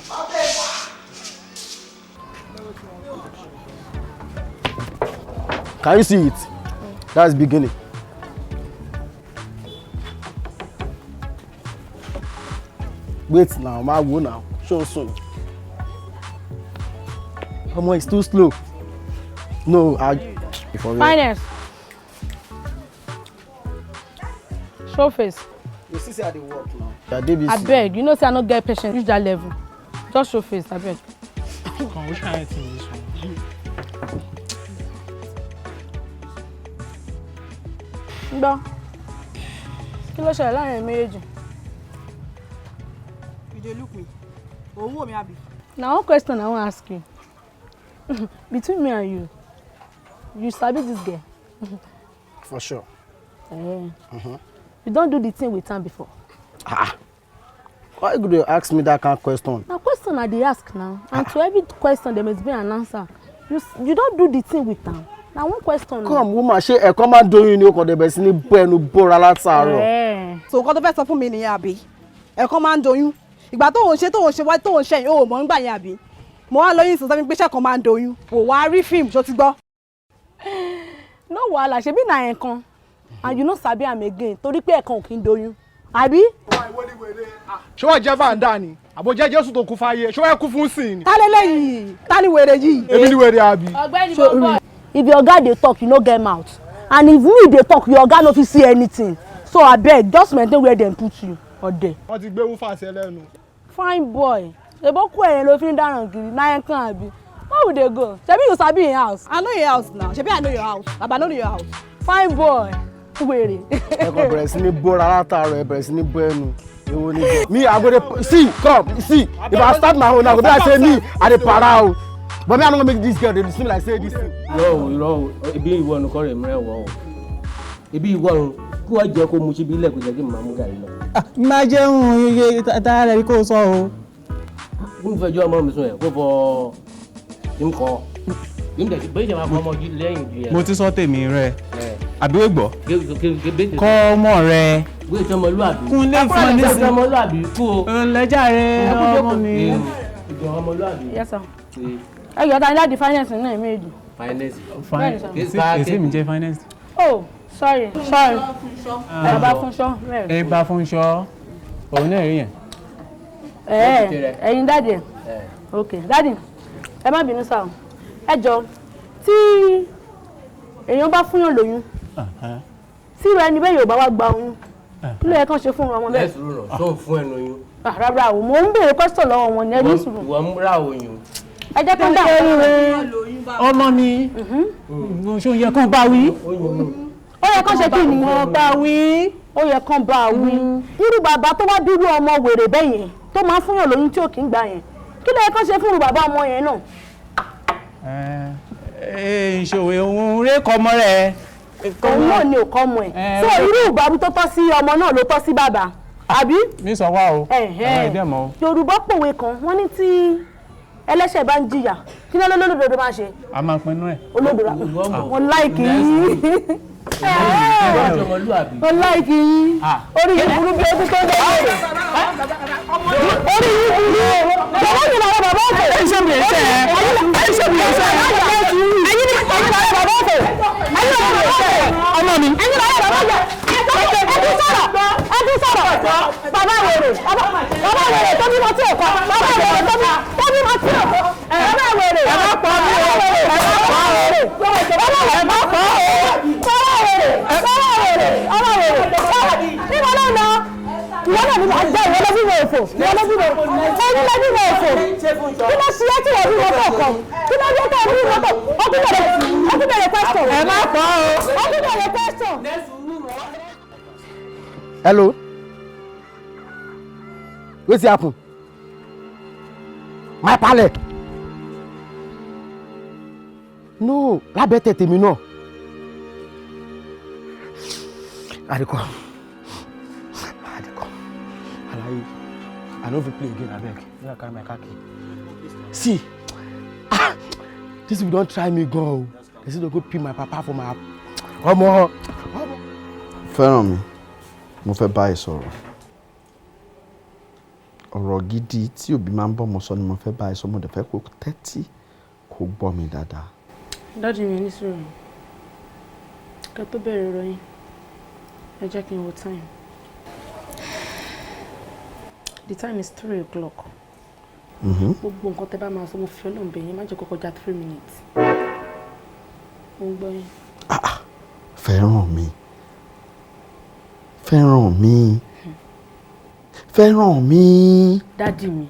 Má bẹ̀ wá. Can you see it? That's beginning. Wait now, ma wo now. Show soon. Omo, it's too slow. No, Finance. Show face. You see how they work now. I beg, you know say I no get patience reach that level. Just show face, I beg. Come, which kind of thing is this one? Gbọ́. Kí ló ṣẹlẹ̀ láàrin méjèèjì? You dey look me. Owó mi àbí? Now one question I wan ask you. Between me and you, you sabi this girl? For sure. You don't do the thing with am before. Why you dey ask me that kind of question? Na question I dey ask now, and to every question there must be an answer. You don't do the thing with am. Na one question. Come woman, ṣé ẹ̀kọ́ máa ń doyún ni o kò dẹ̀ bẹ̀ sí ní bọ́ ẹnu bóra látàárọ̀. So nǹkan tó fẹ́ sọ fún mi nìyẹn àbí? Ẹ̀kọ́ máa ń doyún. Ìgbà tó ń ṣe wá tó ń ṣẹ̀yìn o mọ̀ ń gbà yẹn àbí? Mo wá lóyún sọ mi pé ṣẹ́kan máa ń doyún. Kò wá rí fíìmù ṣó ti gbọ́. No wahala, ṣebí na ẹ̀kan. And you no sabi am again torí pé ẹ̀kan ò kí ń doyún. Àbí? Ṣé wọ́n jẹ́ Vanda ni? Àbò jẹ́ Jésù tó kú fáyé. Ṣé wọ́n kú fún sìn ni? Ta lélẹ́yìí? Ta ni wèrè yìí? Èmi ni wèrè àbí? Ọ̀gbẹ́ni Bọ́bọ́. If your oga dey talk, you no get mouth. And if me dey talk, your oga no fit see anything. So abeg, just maintain where dem put you. Ọ̀dẹ̀. Wọ́n ti gbé wúfà sí ẹlẹ́nu. Fine boy. Ebo kú ẹ̀yìn ló fi ń dáràn kiri. Na ẹ̀kan àbí? Where we dey go? Ṣebí you sabi im house? I know your house now. Ṣebí I know your house. Baba know your house. Fine boy. Wèrè. Ẹ kò bẹ̀rẹ̀ sí ní bóra látàárọ̀, ẹ bẹ̀rẹ̀ sí ní bọ́ ẹnu. Èwo ni bẹ́ẹ̀? Me, I go dey see, come, see. If I start my own, I go be like say me, I dey para o. But me, I no go make this girl dey see me like say this thing. Irọ́ ibi ìwọ ọ̀nù kọ́ rẹ̀ mìíràn wọ̀ ọ́. Ibi ìwọ ọ̀nù kí wọ́n jẹ́ kó mu síbi ilẹ̀ kó jẹ́ kí màá mú gàrí lọ. Má jẹun iye tààrà rẹ̀ kó sọ o. Mo fẹ́ jọ́ ọmọ mi sùn ẹ̀ kó fọ ìmùkọ́. Bẹ́ẹ̀ jẹ́ máa fọ ọmọ lẹ́yìn ju ẹ̀. Mo ti sọ tèmi rẹ. Àbí ó gbọ́? Kọ́ ọmọ rẹ. Gbé ìtọ́mọlúàbí. Kúnlé fún ọ ní sí. Ìtọ́mọlúàbí kú o. Lẹ́jà rẹ ọmọ mi. Ìjọ ọmọlúàbí. Yes sir. Ẹ yọ ta ní láti finance náà méjì. Finance. Èsì mi jẹ́ finance. Oh, sorry. Bàbá Fúnṣọ́. Ẹ bá Fúnṣọ́. Òun náà rí yẹn. Ẹ̀yin dáàdì ẹ̀. Ok, dáàdì, ẹ má bínú sáà. Ẹ jọ, tí èèyàn bá fúnyàn lóyún, tí ìrọ̀ ẹni bẹ́ẹ̀ yóò bá wá gba oyún, kí ló yẹ kán ṣe fún ọmọ bẹ́ẹ̀? Lẹ́sùn rọ̀ tó ń fún ẹnu oyún. Rárá o, mò ń béèrè question lọ́wọ́ wọn ní ẹbí sùúrù. Wọ́n ń ra oyún. Ẹ jẹ́ kán dá ọmọ mi. Ṣé yẹ kán bá wí? Ó yẹ kán ṣe kí ni? Bá wí. Ó yẹ kán bá wí. Irú bàbá tó wá dúró ọmọ wèrè bẹ́ẹ̀ yẹn tó máa ń fúnyàn lóyún tí ò kí ń gbà yẹn. Kí ló yẹ kán ṣe fún irú bàbá ọmọ yẹn náà? Ìṣòwò òun ré kọ́ ọmọ rẹ̀. Òun náà ni ò kọ́ ọmọ ẹ̀. So irú ìbáwí tó tọ́ sí ọmọ náà ló tọ́ sí bàbá. Àbí? Mi sọ wá o. Ẹ̀hẹ́. Yorùbá pòwe kan, wọ́n ní tí ẹlẹ́ṣẹ̀ bá ń jìyà, kí ló lólódodo máa ṣe? A máa pinnu ẹ̀. Olódodo. Wọ́n láìkì yín. Wọ́n láìkì yín. Orí yìí burú bí ojú tó dé. Orí yìí burú. Bàbá mi làwọn bàbá ọ̀fẹ́. Ẹ ṣe mi ẹsẹ̀ ẹ̀. Ẹ ṣe mi ẹsẹ̀ ẹ̀. Ẹyin ni làwọn bàbá ọ̀fẹ́. Ẹyin ni làwọn bàbá ọ̀fẹ́. Ọmọ mi. Ẹyin ni làwọn bàbá ọ̀fẹ́. Ẹ ti sọ̀rọ̀. Bàbá wèrè. Bàbá wèrè tó bímọ tí ò kọ́. Bàbá wèrè tó bímọ tí ò kọ́. Bàbá wèrè. Ẹ má pọ̀ mí o. Ẹ má pọ̀ o. Ẹ má pọ̀ o. Níbo ló ń lọ? Ìwọ náà ni màá gbẹ́ ìwọ lọ́bí wọ̀ òfò. Ìwọ lọ́bí wọ̀ òfò. Ẹni lọ́bí wọ̀ òfò. Kí ló ṣe é tí wọ́n bí wọ́n tó kọ̀? Kí ló dé tó bí wọ́n tó? Ó tún bẹ̀rẹ̀ question. Ẹ má pọ̀ o. Ó tún bẹ̀rẹ̀ question. Hello. Wetin happen? My pale. No, lábẹ́ tètè mi náà. Adiko. Alaye, I no fit play again abeg. Make I carry my car key. See, this people don try me gan o. They say they go pay my papa for my ọmọ. Fẹ́ràn mi, mo fẹ́ bá ẹ sọ̀rọ̀. Ọ̀rọ̀ gidi tí òbí máa ń bọ́ ọmọ sọ ni mo fẹ́ bá ẹ sọ, mo dẹ̀ fẹ́ kó tẹ́tí kó gbọ́ mi dáadáa. Dájú mi ní sùúrù. Ká tó bẹ̀rẹ̀ ọ̀rọ̀ yín, ẹ jẹ́ kí n wo time. The time is 3 o'clock. Gbogbo nǹkan tẹ́ bá máa sọ mo fi Ọlọ́run bẹ̀ yín, má jẹ́ kó kọjá 3 minutes. Mo ń gbọ́ yín. Fẹ́ràn mi. Fẹ́ràn mi. Fẹ́ràn mi. Dádì mi.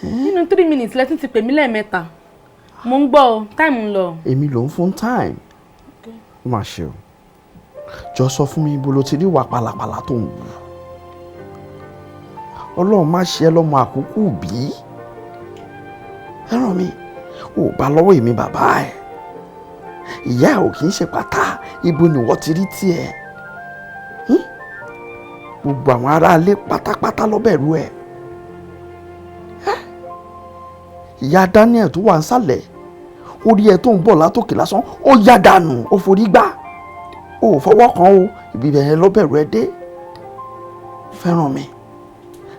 Nínú 3 minutes lẹ́tún ti pè mí lẹ́ẹ̀mẹ́ta. Mo ń gbọ́ o, time ń lọ. Èmi ló ń fún time. Ó máa ṣe o. jọ sọ fún mi ibo lo ti rí ìwà pàlàpàlà tó ń wù. Ọlọ́run má ṣe ẹ́ lọ́mọ àkókò bí. Fẹ́ràn mi ò bá lọ́wọ́ èmi bàbá ẹ̀. Ìyá ẹ̀ ò kì í ṣe pátá, ibo ni wọ́n ti rí tiẹ̀. Gbogbo àwọn aráalé pátápátá ló bẹ̀rù ẹ̀. Ìyá Daniel tó wà nísàlẹ̀, orí ẹ̀ tó ń bọ̀ látòkè lásán ó yá dànù, ó forí gbá. Ó fọwọ́ kan o, ibi bẹ̀rẹ̀ ló bẹ̀rù ẹ dé. Fẹ́ràn mi.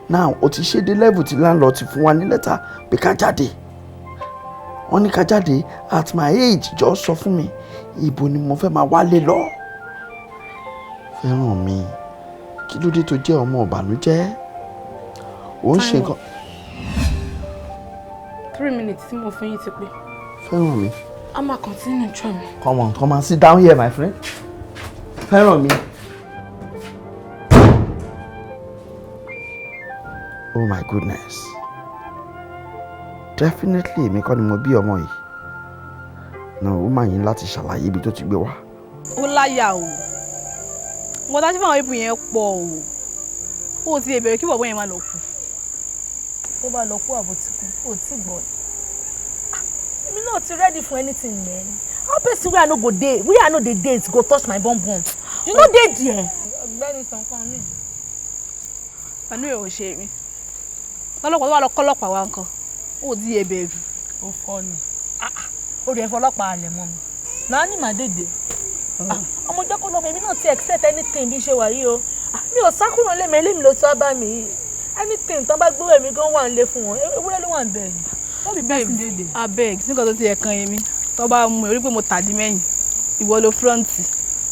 Now o ti ṣe dé level tí landlord ti fún wa ní lẹ́tà pé ká jáde. Wọ́n ní ká jáde at my age, jọ sọ fún mi ibo ni mo fẹ́ máa wálé lọ. Fẹ́ràn mi, kí ló dé tó jẹ́ ọmọ ìbànújẹ́? Ó ń ṣe nǹkan. 3 minutes tí mo fún yín ti pé. Fẹ́ràn mi. A máa continue try me. Come on, sit down here, my friend. Fẹ́ràn mi. Oh my goodness. Definitely èmi kọ́ ni mo bí ọmọ yìí. Náà ó máa yín láti ṣàlàyé ibi tó ti gbé wá. Ó láyà o. Mo dájú fún àwọn ipò yẹn pọ̀ o. Ó ti bẹ̀rẹ̀ kí bọ̀bọ̀ yẹn máa lọ kú. Tó bá lọ kú àbò ti kú, ó ti gbọ́. Èmi náà ti ready for anything, man. How person wey I no go dey, wey I no dey date go touch my bum bum. You no dey there. Ọ̀gbẹ́ni sankan mi. Àánú ẹ̀ ò ṣe mí. Ọlọ́pàá tó wà lọ kọ́lọ́pàá wa nǹkan. Ó di ẹ̀bẹ̀rù. Ó fọ́ ni. Ó rẹ̀ fọlọ́pàá alẹ̀ mọ́ mi. Náà ní màá dèdè. Ọmọ jẹ́ kó lọ́mọ èmi náà ti expect anything bí ṣe wà yìí o. Mi ò sá kúrò lẹ́mẹ̀ẹ́ lèmi ló tó bá mi. Anything tán bá gbówó èmi gan wà ń lé fún wọn. Ewúrẹ́ ló wà ń bẹ̀. Wọ́n bí bẹ́ẹ̀ sí dèdè. Abeg, nígbà tó ti ẹ̀kan èmi. Tó bá mú ẹ orí pé mo tàdí mẹ́yìn. Ìwọ ló front.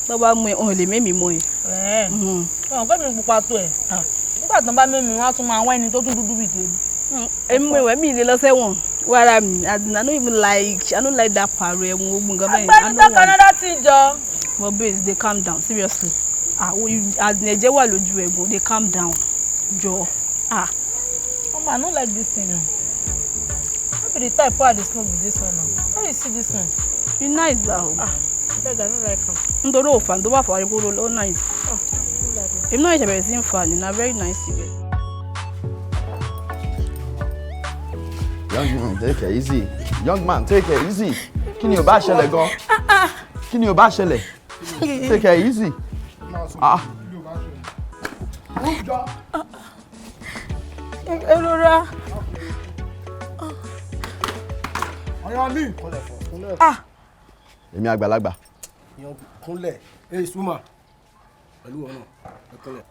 Tó bá mú ẹ ọ̀hún lè mẹ́mìí mọ́ ẹ. Ọ̀hún kọ́ mi pupa tó ẹ̀. Nígbà tán bá mẹ́mìí wọ́n á tún máa wá ẹni tó tún dúdú bìí tèmi. Èmi mọ̀ ìwẹ̀ mi ìlé lọ sẹ́wọ̀n. Wàrà mi, I don't even like, I don't like that paro ẹ̀wọ̀n ogun gan bẹ́ẹ̀. Àgbẹ̀ni tó Canada ti jọ. But babes, they calm down, seriously. Ẹ̀jẹ̀ wà lójú ẹ̀gbọ́n, they calm down. Jọ. Mama, I don't like this thing. How be the type why I dey smoke with this one now? How you see this one? You nice though. Abeg, I don't like am. Nítorí ò fan tó bá fà ariwo ló nice. Èmi náà ṣe bẹ̀rẹ̀ sí ń fa ni, na very nice ibẹ̀. Young man, take it easy. Young man, take it easy. Kí ni ó bá ṣẹlẹ̀ gan? Kí ni ó bá ṣẹlẹ̀? Take it easy. Erora. Ọ̀yá mi. Èmi àgbàlagbà. Kúnlẹ̀, Suma. Pẹ̀lú ọ̀nà, ẹ kúnlẹ̀.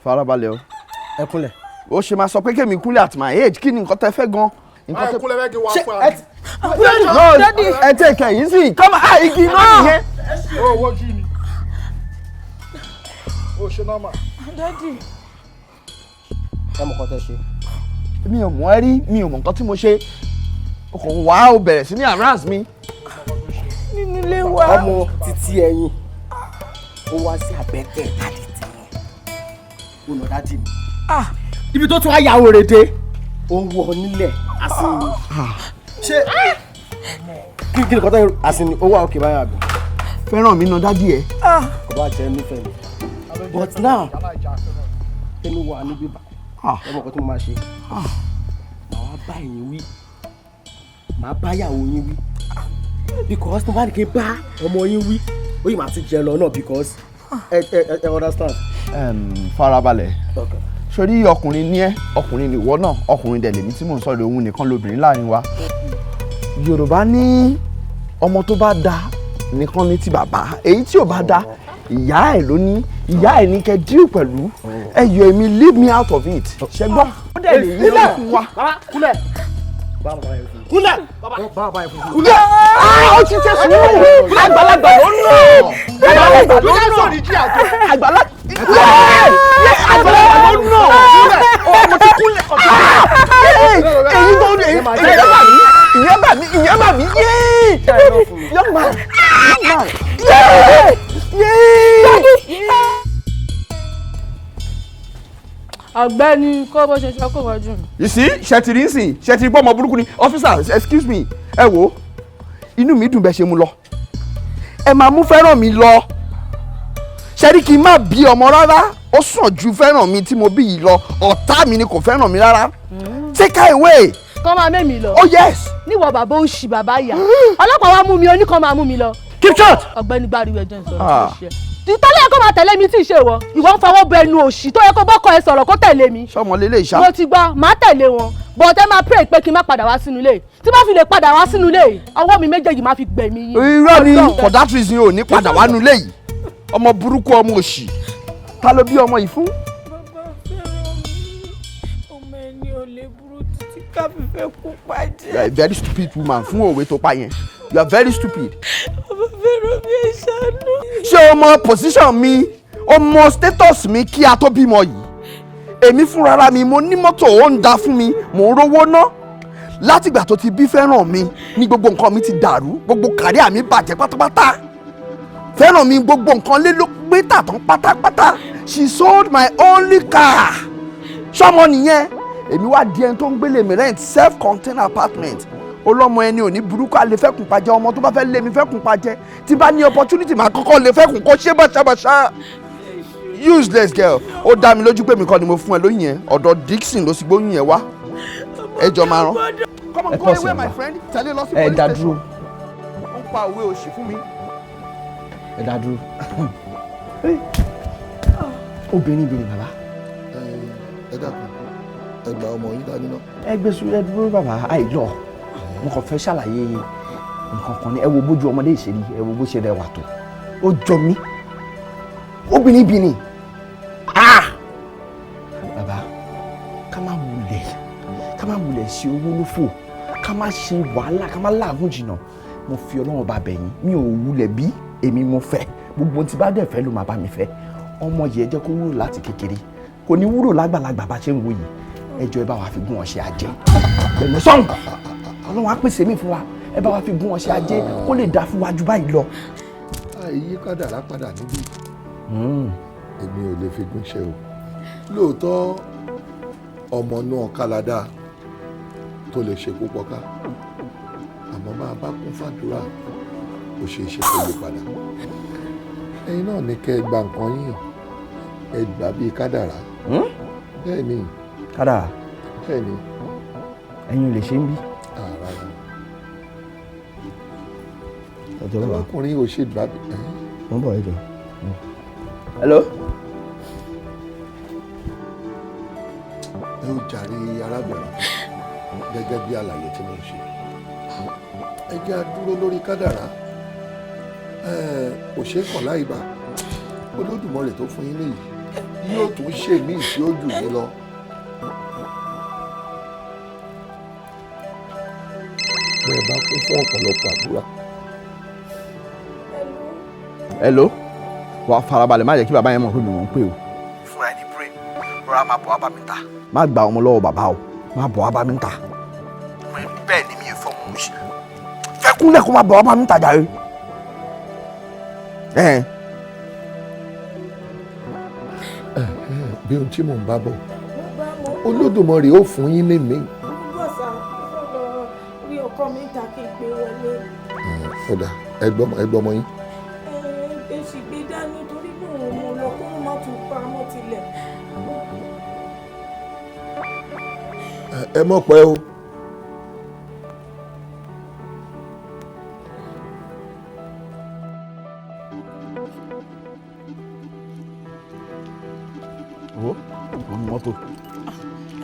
Farabalẹ̀ o. Ẹ kúnlẹ̀. Ó ṣe máa sọ pé kémi kúnlẹ̀ at my age, kí ni nǹkan tẹ́ fẹ́ gan? Nǹkan tẹ́ kúnlẹ̀ kí wá fún ẹ. Ẹ take it easy. Come on, igi náà nìyẹn. Ó wojú ni. Ó ṣe normal. Daddy. Ẹ mọ̀ nǹkan tẹ́ ṣe. Mi ò mọ̀ ẹ́ rí, mi ò mọ̀ nǹkan tí mo ṣe. O kò wá o bẹ̀rẹ̀ sí ní harass mi. Nínú ilé wa. Ọmọ títí ẹyin. Ó wá sí àbẹ́tẹ̀ dáàdì tí ó lọ dáàdì mi. Ibi tó tún wá yàwó rẹ̀ dé, ó ń wọ nílẹ̀ àsìnì. Ṣé kí ni kọ́tà àsìnì ó wà òkè báyà bí? Fẹ́ràn mi náà dáàdì ẹ̀. Kò bá jẹ́ nífẹ̀ẹ́ mi. But now, ẹnu wà níbí bá. Ẹ mọ̀ nǹkan tí mo máa ṣe. Màá bá ẹ̀yin wí. Màá bá yàwó yín wí. Because mo bá ní kí n bá ọmọ yín wí. Ó yìí máa ti jẹ lọ náà because ẹ understand. Farabalẹ̀. Sórí ọkùnrin ní ẹ́, ọkùnrin ni ìwọ náà, ọkùnrin dẹ̀ lèmi tí mò ń sọ̀rọ̀ òun nìkan lobìnrin láàrin wa. Yorùbá ní ọmọ tó bá da nìkan ní ti bàbá, èyí tí ò bá da ìyá ẹ̀ ló ní, ìyá ẹ̀ ní kẹ́ díù pẹ̀lú. Ẹ yọ èmi leave me out of it. Ṣé gbọ́? Ó dẹ̀ lè yí náà fún wa. Kúnlẹ̀. Kúnlẹ̀. Kúnlẹ̀. Ó ti tẹ̀ sùúrù. Àgbàlagbà ló ń lọ. Àgbàlagbà ló ń lọ. Àgbàlagbà ló ń lọ. Ọmọ ti kúnlẹ̀. Èyí tó ń lè ìyẹn bà mí. Young man. Ọ̀gbẹ́ni kó bó ṣe ṣọkọ wájú. You see, ṣẹtiri ń sìn, ṣẹtiri bọ́ ọmọ burúkú ni. Officer, excuse me. Ẹ wo, inú mi dùn bẹ́ẹ̀ ṣe mú lọ. Ẹ máa mú Fẹ́ràn mi lọ. ṣẹ́rí kí n má bí ọmọ rárá ó sàn ju fẹ́ràn mi tí mo bí yìí lọ ọ̀tá mi ni kò fẹ́ràn mi rárá. Take her away. Kọ́ máa mẹ́mi lọ. Oh yes. Níwọ̀ bàbá òṣì bàbá ìyá. Ọlọ́pàá wa mú mi oníkan máa mú mi lọ. Keep short. Ọ̀gbẹ́ni gbáriwo ẹjọ́ ìsọ̀rọ̀ tó ṣe. Ìtọ́lẹ̀ yẹ kó máa tẹ̀lé mi tí ì ṣe wọ. Ìwọ ń fọwọ́ bọ ẹnu òṣì tó yẹ kó bọ́kọ ẹ sọ̀rọ̀ kó tẹ̀lé mi. Sọmọ lélẹ̀ ìṣá. Mo ti gbọ́, màá tẹ̀lé wọn. But ẹ máa pray pé kí n má padà wá sínú ilé. Tí bá fi lè padà wá sínú ilé, ọwọ́ mi méjèèjì máa fi gbẹ̀mí yín. Irọ́ ni for that reason ò ní padà wá nulẹ̀ yìí. Ọmọ burúkú ọmọ òṣì. Ta ló bí ọmọ yìí fún? Bàbá fẹ́ràn mi. Ọmọ ẹni ò lè burú títí ká fi fẹ́ kú pàjẹ́. You are a very stupid woman fún òwe tó pa yẹn. You are very stupid. Bàbá fẹ́ràn mi ẹ ṣàánú. Ṣé o mọ position mi? O mọ status mi kí a tó bímọ yìí? Èmi fúnra mi mo ní mọ́tò ó ń da fún mi, mò ń rówó ná. Látìgbà tó ti bí fẹ́ràn mi ní gbogbo nǹkan mi ti dàrú, gbogbo kàríà mi bàjẹ́ pátápátá. Fẹ́ràn mi gbogbo nǹkan lé ló gbé tà tán pátápátá. She sold my only car. Ṣọ́mọ nìyẹn. Èmi wá di ẹni tó ń gbélé mi rent self-contained apartment. Olọ́mọ ẹni ò ní burúkú alẹ́ fẹ́kùn pàjẹ́ ọmọ tó bá fẹ́ lé mi fẹ́kùn pàjẹ́. Tí bá ní opportunity máa kọ́kọ́ lè fẹ́kùn kó ṣe bàṣàbàṣà. Useless girl. Ó dá mi lójú pé mi kọ́ ni mo fún ẹ lóyún yẹn. Ọ̀dọ̀ Dixon ló sì gbóyún yẹn wá. Ẹ jọ máa rán. Come on, go away my friend. Tẹ̀lé lọ sí police station. Ó ń pa òwe òṣì fún mi. Ẹ dá dúró. Obìnrin bàbá. Ẹ dákun ẹ gba ọmọ yín dání náà. Ẹ gbé sùúrù ẹ dúró bàbá àìlọ. Mo kàn fẹ́ ṣàlàyé nǹkan kan ní ẹ wo bójú ọmọdé ìṣèlú ẹ wo bó ṣe rẹwà tó. Ó jọ mí. Obìnrin. Bàbá ká má wulẹ̀ ṣe owó lófò ká má ṣe wàhálà ká má làágùn jìnnà. Mo fi Ọlọ́run bá bẹ̀ yín mi ò wulẹ̀ bí èmi mo fẹ́ gbogbo tí bá dẹ̀ fẹ́ ló máa bá mi fẹ́. Ọmọ yìí ẹ jẹ́ kó wúlò láti kékeré kò ní wúlò lágbàlagbà bá ṣe ń wo yìí ẹjọ́ ẹ bá wa fi gún ọṣẹ ajé pẹ̀lú sọ́hùn Ọlọ́run á pèsè mí fún wa ẹ bá wa fi gún ọṣẹ ajé kó lè dá fún wa jù báyìí lọ. Àìyí kádàrá padà níbí èmi ò lè fi gún ṣe o lóòótọ́ ọmọ náà káládà tó lè ṣe púpọ̀ ká àmọ́ máa bá kún fàdúrà ó ṣe é ṣe kó lè padà ẹ̀yin náà ní kẹ́ ẹ gba nǹkan yín ẹ gbà bíi kádàrá bẹ́ẹ̀ ni kádàrá bẹ́ẹ̀ ni ẹ̀yin ò lè ṣe ń bí. ọkùnrin ò ṣe gbà bí. wọ́n bọ̀ ẹjọ́. hello. ẹ ó jàre arábìnrin gẹ́gẹ́ bí àlàyé tí mo ń ṣe ẹ jẹ́ a dúró lórí kádàrá kò ṣeé kàn láì bá Olódùmarè tó fún yín léyìí yóò tún ṣe míì tí ó jù yín lọ. bẹ́ẹ̀ bá kún fún ọ̀pọ̀lọpọ̀ àdúrà. Hello. Wàá farabalẹ̀ má jẹ́ kí bàbá yẹn mọ̀ pé mi wọ́n ń pè o. fúnra ẹni pray rọra máa bọ̀ wá bá mi ta. Má gba ọmọ lọ́wọ́ bàbá o má bọ̀ wá bá mi ta. bẹ́ẹ̀ ni mi ò fọ́ mọ̀ ṣe. Fẹ́ kúnlẹ̀ kó má bọ̀ wá bá mi ta jàre. bí ohun tí mò ń bá bọ̀ Olódùmarè ó fún yín ní mi. bọ́sà rí ọkọ mi ta kí n pé wọlé. ọ̀dà ẹgbọ́n ọmọ yín. èsì gbé dání torí náà mo lọ kó má tún pa mọ́ tilẹ̀. ẹ mọ̀ pẹ́ o. Wọ́n ní mọ́tò.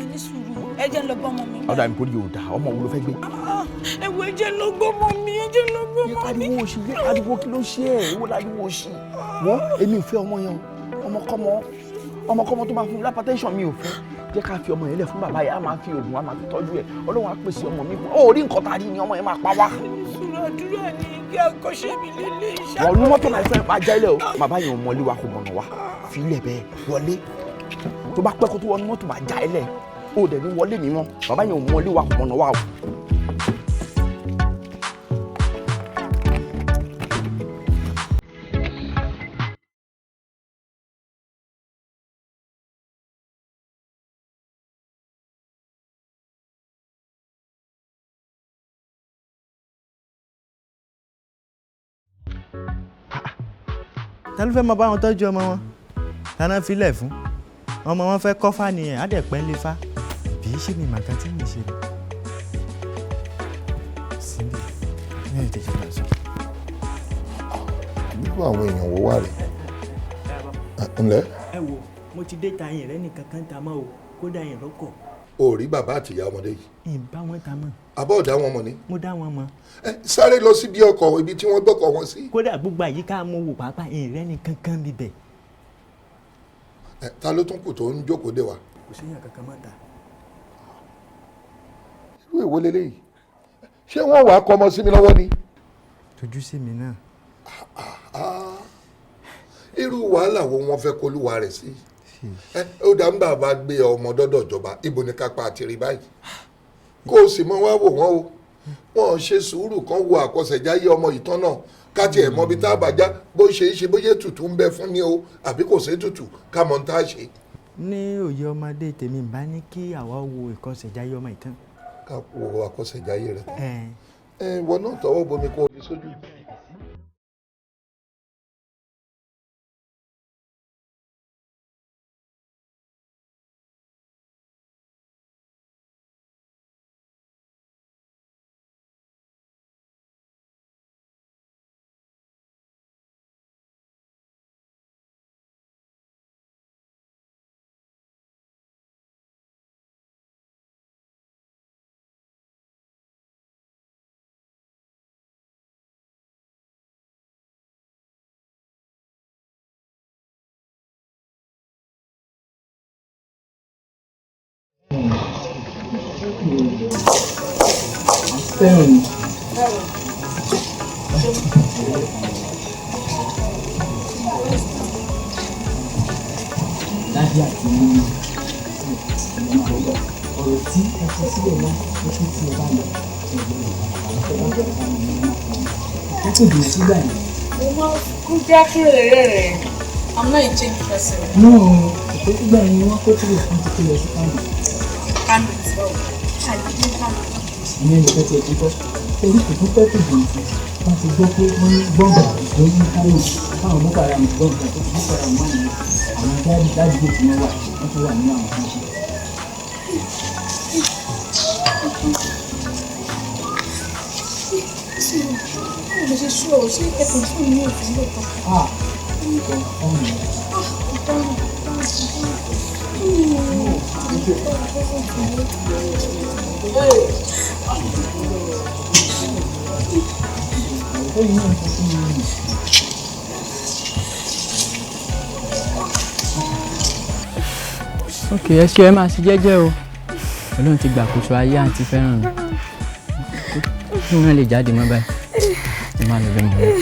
ẹni sùúrù ẹ jẹ́ lọ gbọ́mọ mi. Ọ̀dà mi kò rí òòdà ọmọ wo ló fẹ́ gbé. ẹ wo ẹ jẹ́ lọ gbọ́mọ mi ẹ jẹ́ lọ gbọ́mọ mi. Ariwo òṣì gbé ariwo kí ló ṣe ẹ̀ èwo láriwo òṣì. Wọ́n èmi ò fẹ́ ọmọ yẹn o ọmọkọ́mọ tó máa fún mi lápátẹ́ńsọ̀n mi ò fẹ́. Jẹ́ ká fi ọmọ yẹn lẹ̀ fún bàbá yẹn á máa fi oògùn á máa fi tọ́jú ẹ̀ Ọlọ́run á pèsè ọmọ mi fún ọ rí nǹkan tá a rí ni ọmọ yẹn máa pa wá. sùúrù àdúrà ni kí àkọ́ṣe mi lélẹ̀ iṣẹ́. Wọ́n ní mọ́tò náà fẹ́ máa já ilé o bàbá yẹn ò mọlé wa kò mọ̀nà wa fi ilẹ̀ bẹ́ẹ̀ wọlé tó bá pẹ́ kó tó wọnú mọ́tò máa já ilẹ̀ o dẹ̀ ní wọlé mi mọ́ bàbá yẹn ò mọlé wa kò mọ̀nà wa o. ta ló fẹ́ máa bá wọn tọ́jú ọmọ wọn tàná filẹ̀ fún ọmọ wọn fẹ́ kọ́fà nìyẹn á dẹ̀ pẹ́ ń lé fá bí í ṣe mi màkà tí mi ṣe rẹ̀ síbi ní ètò ìjọba sọ. nínú àwọn èèyàn wo wà rẹ̀ ńlẹ́. ẹ wo mo ti dé ta yẹn rẹ nìkan kan ta mọ́ o kódà yẹn lọ́kọ̀. o rí bàbá àtìyá ọmọdé yìí. ìbá wọn ta mọ́. àbọ̀ ọ̀dà wọn mọ̀ ni. mo dá wọn mọ̀. sáré lọ síbi ọkọ̀ ibi tí wọ́n gbọ́kọ̀ wọn sí. kódà gbogbo àyíká mo wò pàápàá ìrẹ́ nìkan kan bíbẹ̀. ta ló tún kù tó ń jókòó dé wa. kò séyàn kankan mọ́ ta. irú èwo leléyìí ṣé wọ́n wàá kọ́ ọmọ sí mi lọ́wọ́ ni. tójú sí mi náà. irú wàhálà wo wọ́n fẹ́ kólúwa rẹ̀ sí. ó dá ń bàbá gbé ọmọ dọ́dọ̀ ìjọba ibo ni kápá àti rí báyìí kó o sì mọ wá wò wọ́n o wọ́n ṣe sùúrù kan wo àkọsẹ̀jáyé ọmọ ìtàn náà ká tiẹ̀ mọ ibi tá a bá já bó ṣe é ṣe bóyá tutù ń bẹ fún ni o àbí kò sí tutù ká mọ tá a ṣe. ní òye ọmọdé tèmi bá ní kí àwa wo ìkọsẹ̀jáyé ọmọ ìtàn. ká wo àkọsẹ̀jáyé rẹ. ìwọ náà tọwọ́ bomi kó o fi sójú. Dájú àti ọ̀rọ̀ tí ẹ sọ sílẹ̀ náà ó tún tí ẹ bá lọ ẹ kò dùn sígbà yẹn. Mo máa kú jẹ́ kí rere rẹ̀. I'm not a changed person. No, ìpè sígbà yẹn ni wọ́n kó tí lè fún títí lọ sí kánò. Kánò tí wọ́n ṣàlùkù kánò. Ìyẹn lè fẹ́ tiẹ̀ kíkọ́. Torí kò tún fẹ́ tòjú ìfẹ́. Wọ́n ti gbọ́ pé wọ́n ní gbọ́ngàn ìgbó ní kánò. Báwọn mú kàrà mi gbọ́ngàn tó ti mú kàrà wọn nìyẹn. Àwọn dájú tí wọ́n wà wọ́n tún wà nínú àwọn tó ń ṣe. Mo ṣe ṣú ọ ṣé ẹkùn fún mi ní òfin lóòótọ́. Ok, ẹ ṣe ẹ máa ṣe jẹ́jẹ́ o. Ọlọ́run ti gbàkóso ayé àǹtí fẹ́ràn mi. Kí wọ́n lè jáde mọ́ báyìí. Ẹ máa lọ bẹ́ẹ̀ mọ́ báyìí.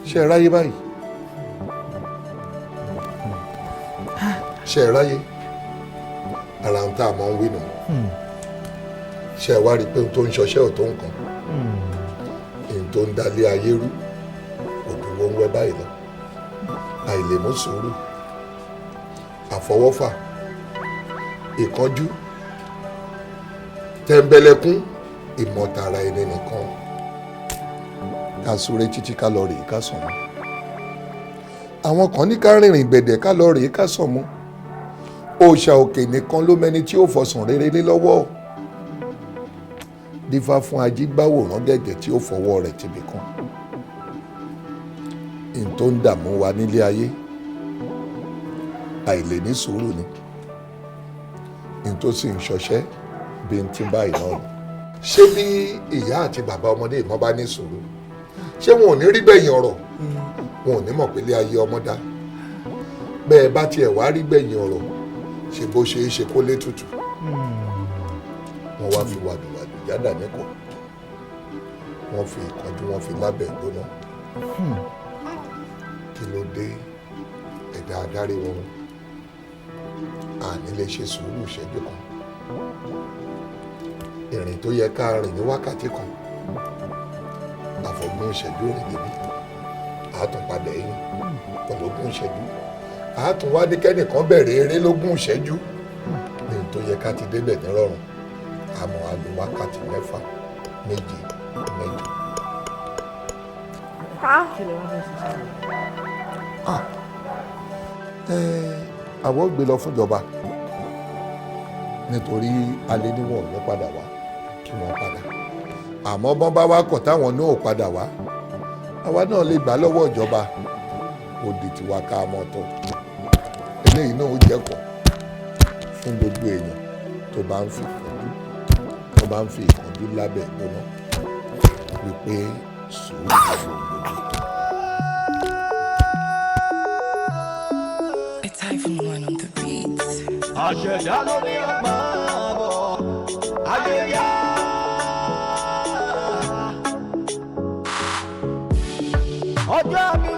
ṣe ẹ ráyé báyìí ṣe ẹ ráyé ara ń tá a mọ̀ ń wí nù ṣe ẹ wá rí i pé ohun tó ń ṣọṣẹ́ ò tó nǹkan ohun tó ń dalé ayé rú òdùwọ̀ ń wẹ báyìí lọ àìlèmú sùúrù àfọwọ́fà ìkánjú tẹ̀m̀bẹ̀lẹ̀kún ìmọ̀tara ẹni nìkan ká súré títí ká lọ rèé ká sàn mọ́ àwọn kan ní ká rìnrìn gbẹ̀dẹ̀ ká lọ rèé ká sàn mọ́ òòṣà òkè nìkan ló mẹni tí ó fọsùn rere lé lọ́wọ́ dífá fún ajígbáwòrán gẹ̀gẹ̀ tí ó fọwọ́ rẹ̀ tibì kan n tó ń dààmú wa nílé ayé àìlè ní sùúrù ni n tó sì ń ṣọṣẹ́ bí n ti báyìí náà ṣé bí ìyá àti bàbá ọmọdé ìmọ̀ bá ní sùúrù ṣé wọn ò ní rí gbẹ̀yìn ọ̀rọ̀ wọn ò ní mọ̀ pé ilé ayé ọmọ dá bẹ́ẹ̀ bá tiẹ̀ wá rí gbẹ̀yìn ọ̀rọ̀ ṣe bó ṣe é ṣe kó lé tutù wọ́n wá fi wàdùwàdù yádà níkọ̀ wọ́n fi ìkánjú wọ́n fi lábẹ́ gbóná kí ló dé ẹ̀dá adarí wọn àní lè ṣe sùúrù ìṣẹ́jú kan ìrìn tó yẹ ká rìn ní wákàtí kan àfọ̀gbọ́n ìṣẹ́jú rìn débi àátúnpadà ẹ̀yìn pẹ̀lú ogún ìṣẹ́jú àátún wá ní kẹ́nìkan bẹ̀rẹ̀ eré lógún ìṣẹ́jú ní tó yẹ ká ti débẹ̀ nírọ̀rùn àmọ́ a lò wákàtí 6 7 8. Àwọn gbé lọ fúnjọba nítorí alẹ́ níwọ̀n ní padà wá kí wọ́n padà àmọ́ bọ́n bá wá kọ̀ táwọn náà padà wá àwa náà lè gbà lọ́wọ́ ìjọba ó di tiwa ká mọ́ tó eléyìí náà ó jẹ́kọ̀ọ́ fún gbogbo èèyàn tó bá ń fi ìkánjú lábẹ́ ìgbóná wípé sùúrù gbogbo. Everyone on the beat. Àṣẹ̀dá ló ní ọgbà àbọ̀ ayẹyẹ. Ọjọ́ mi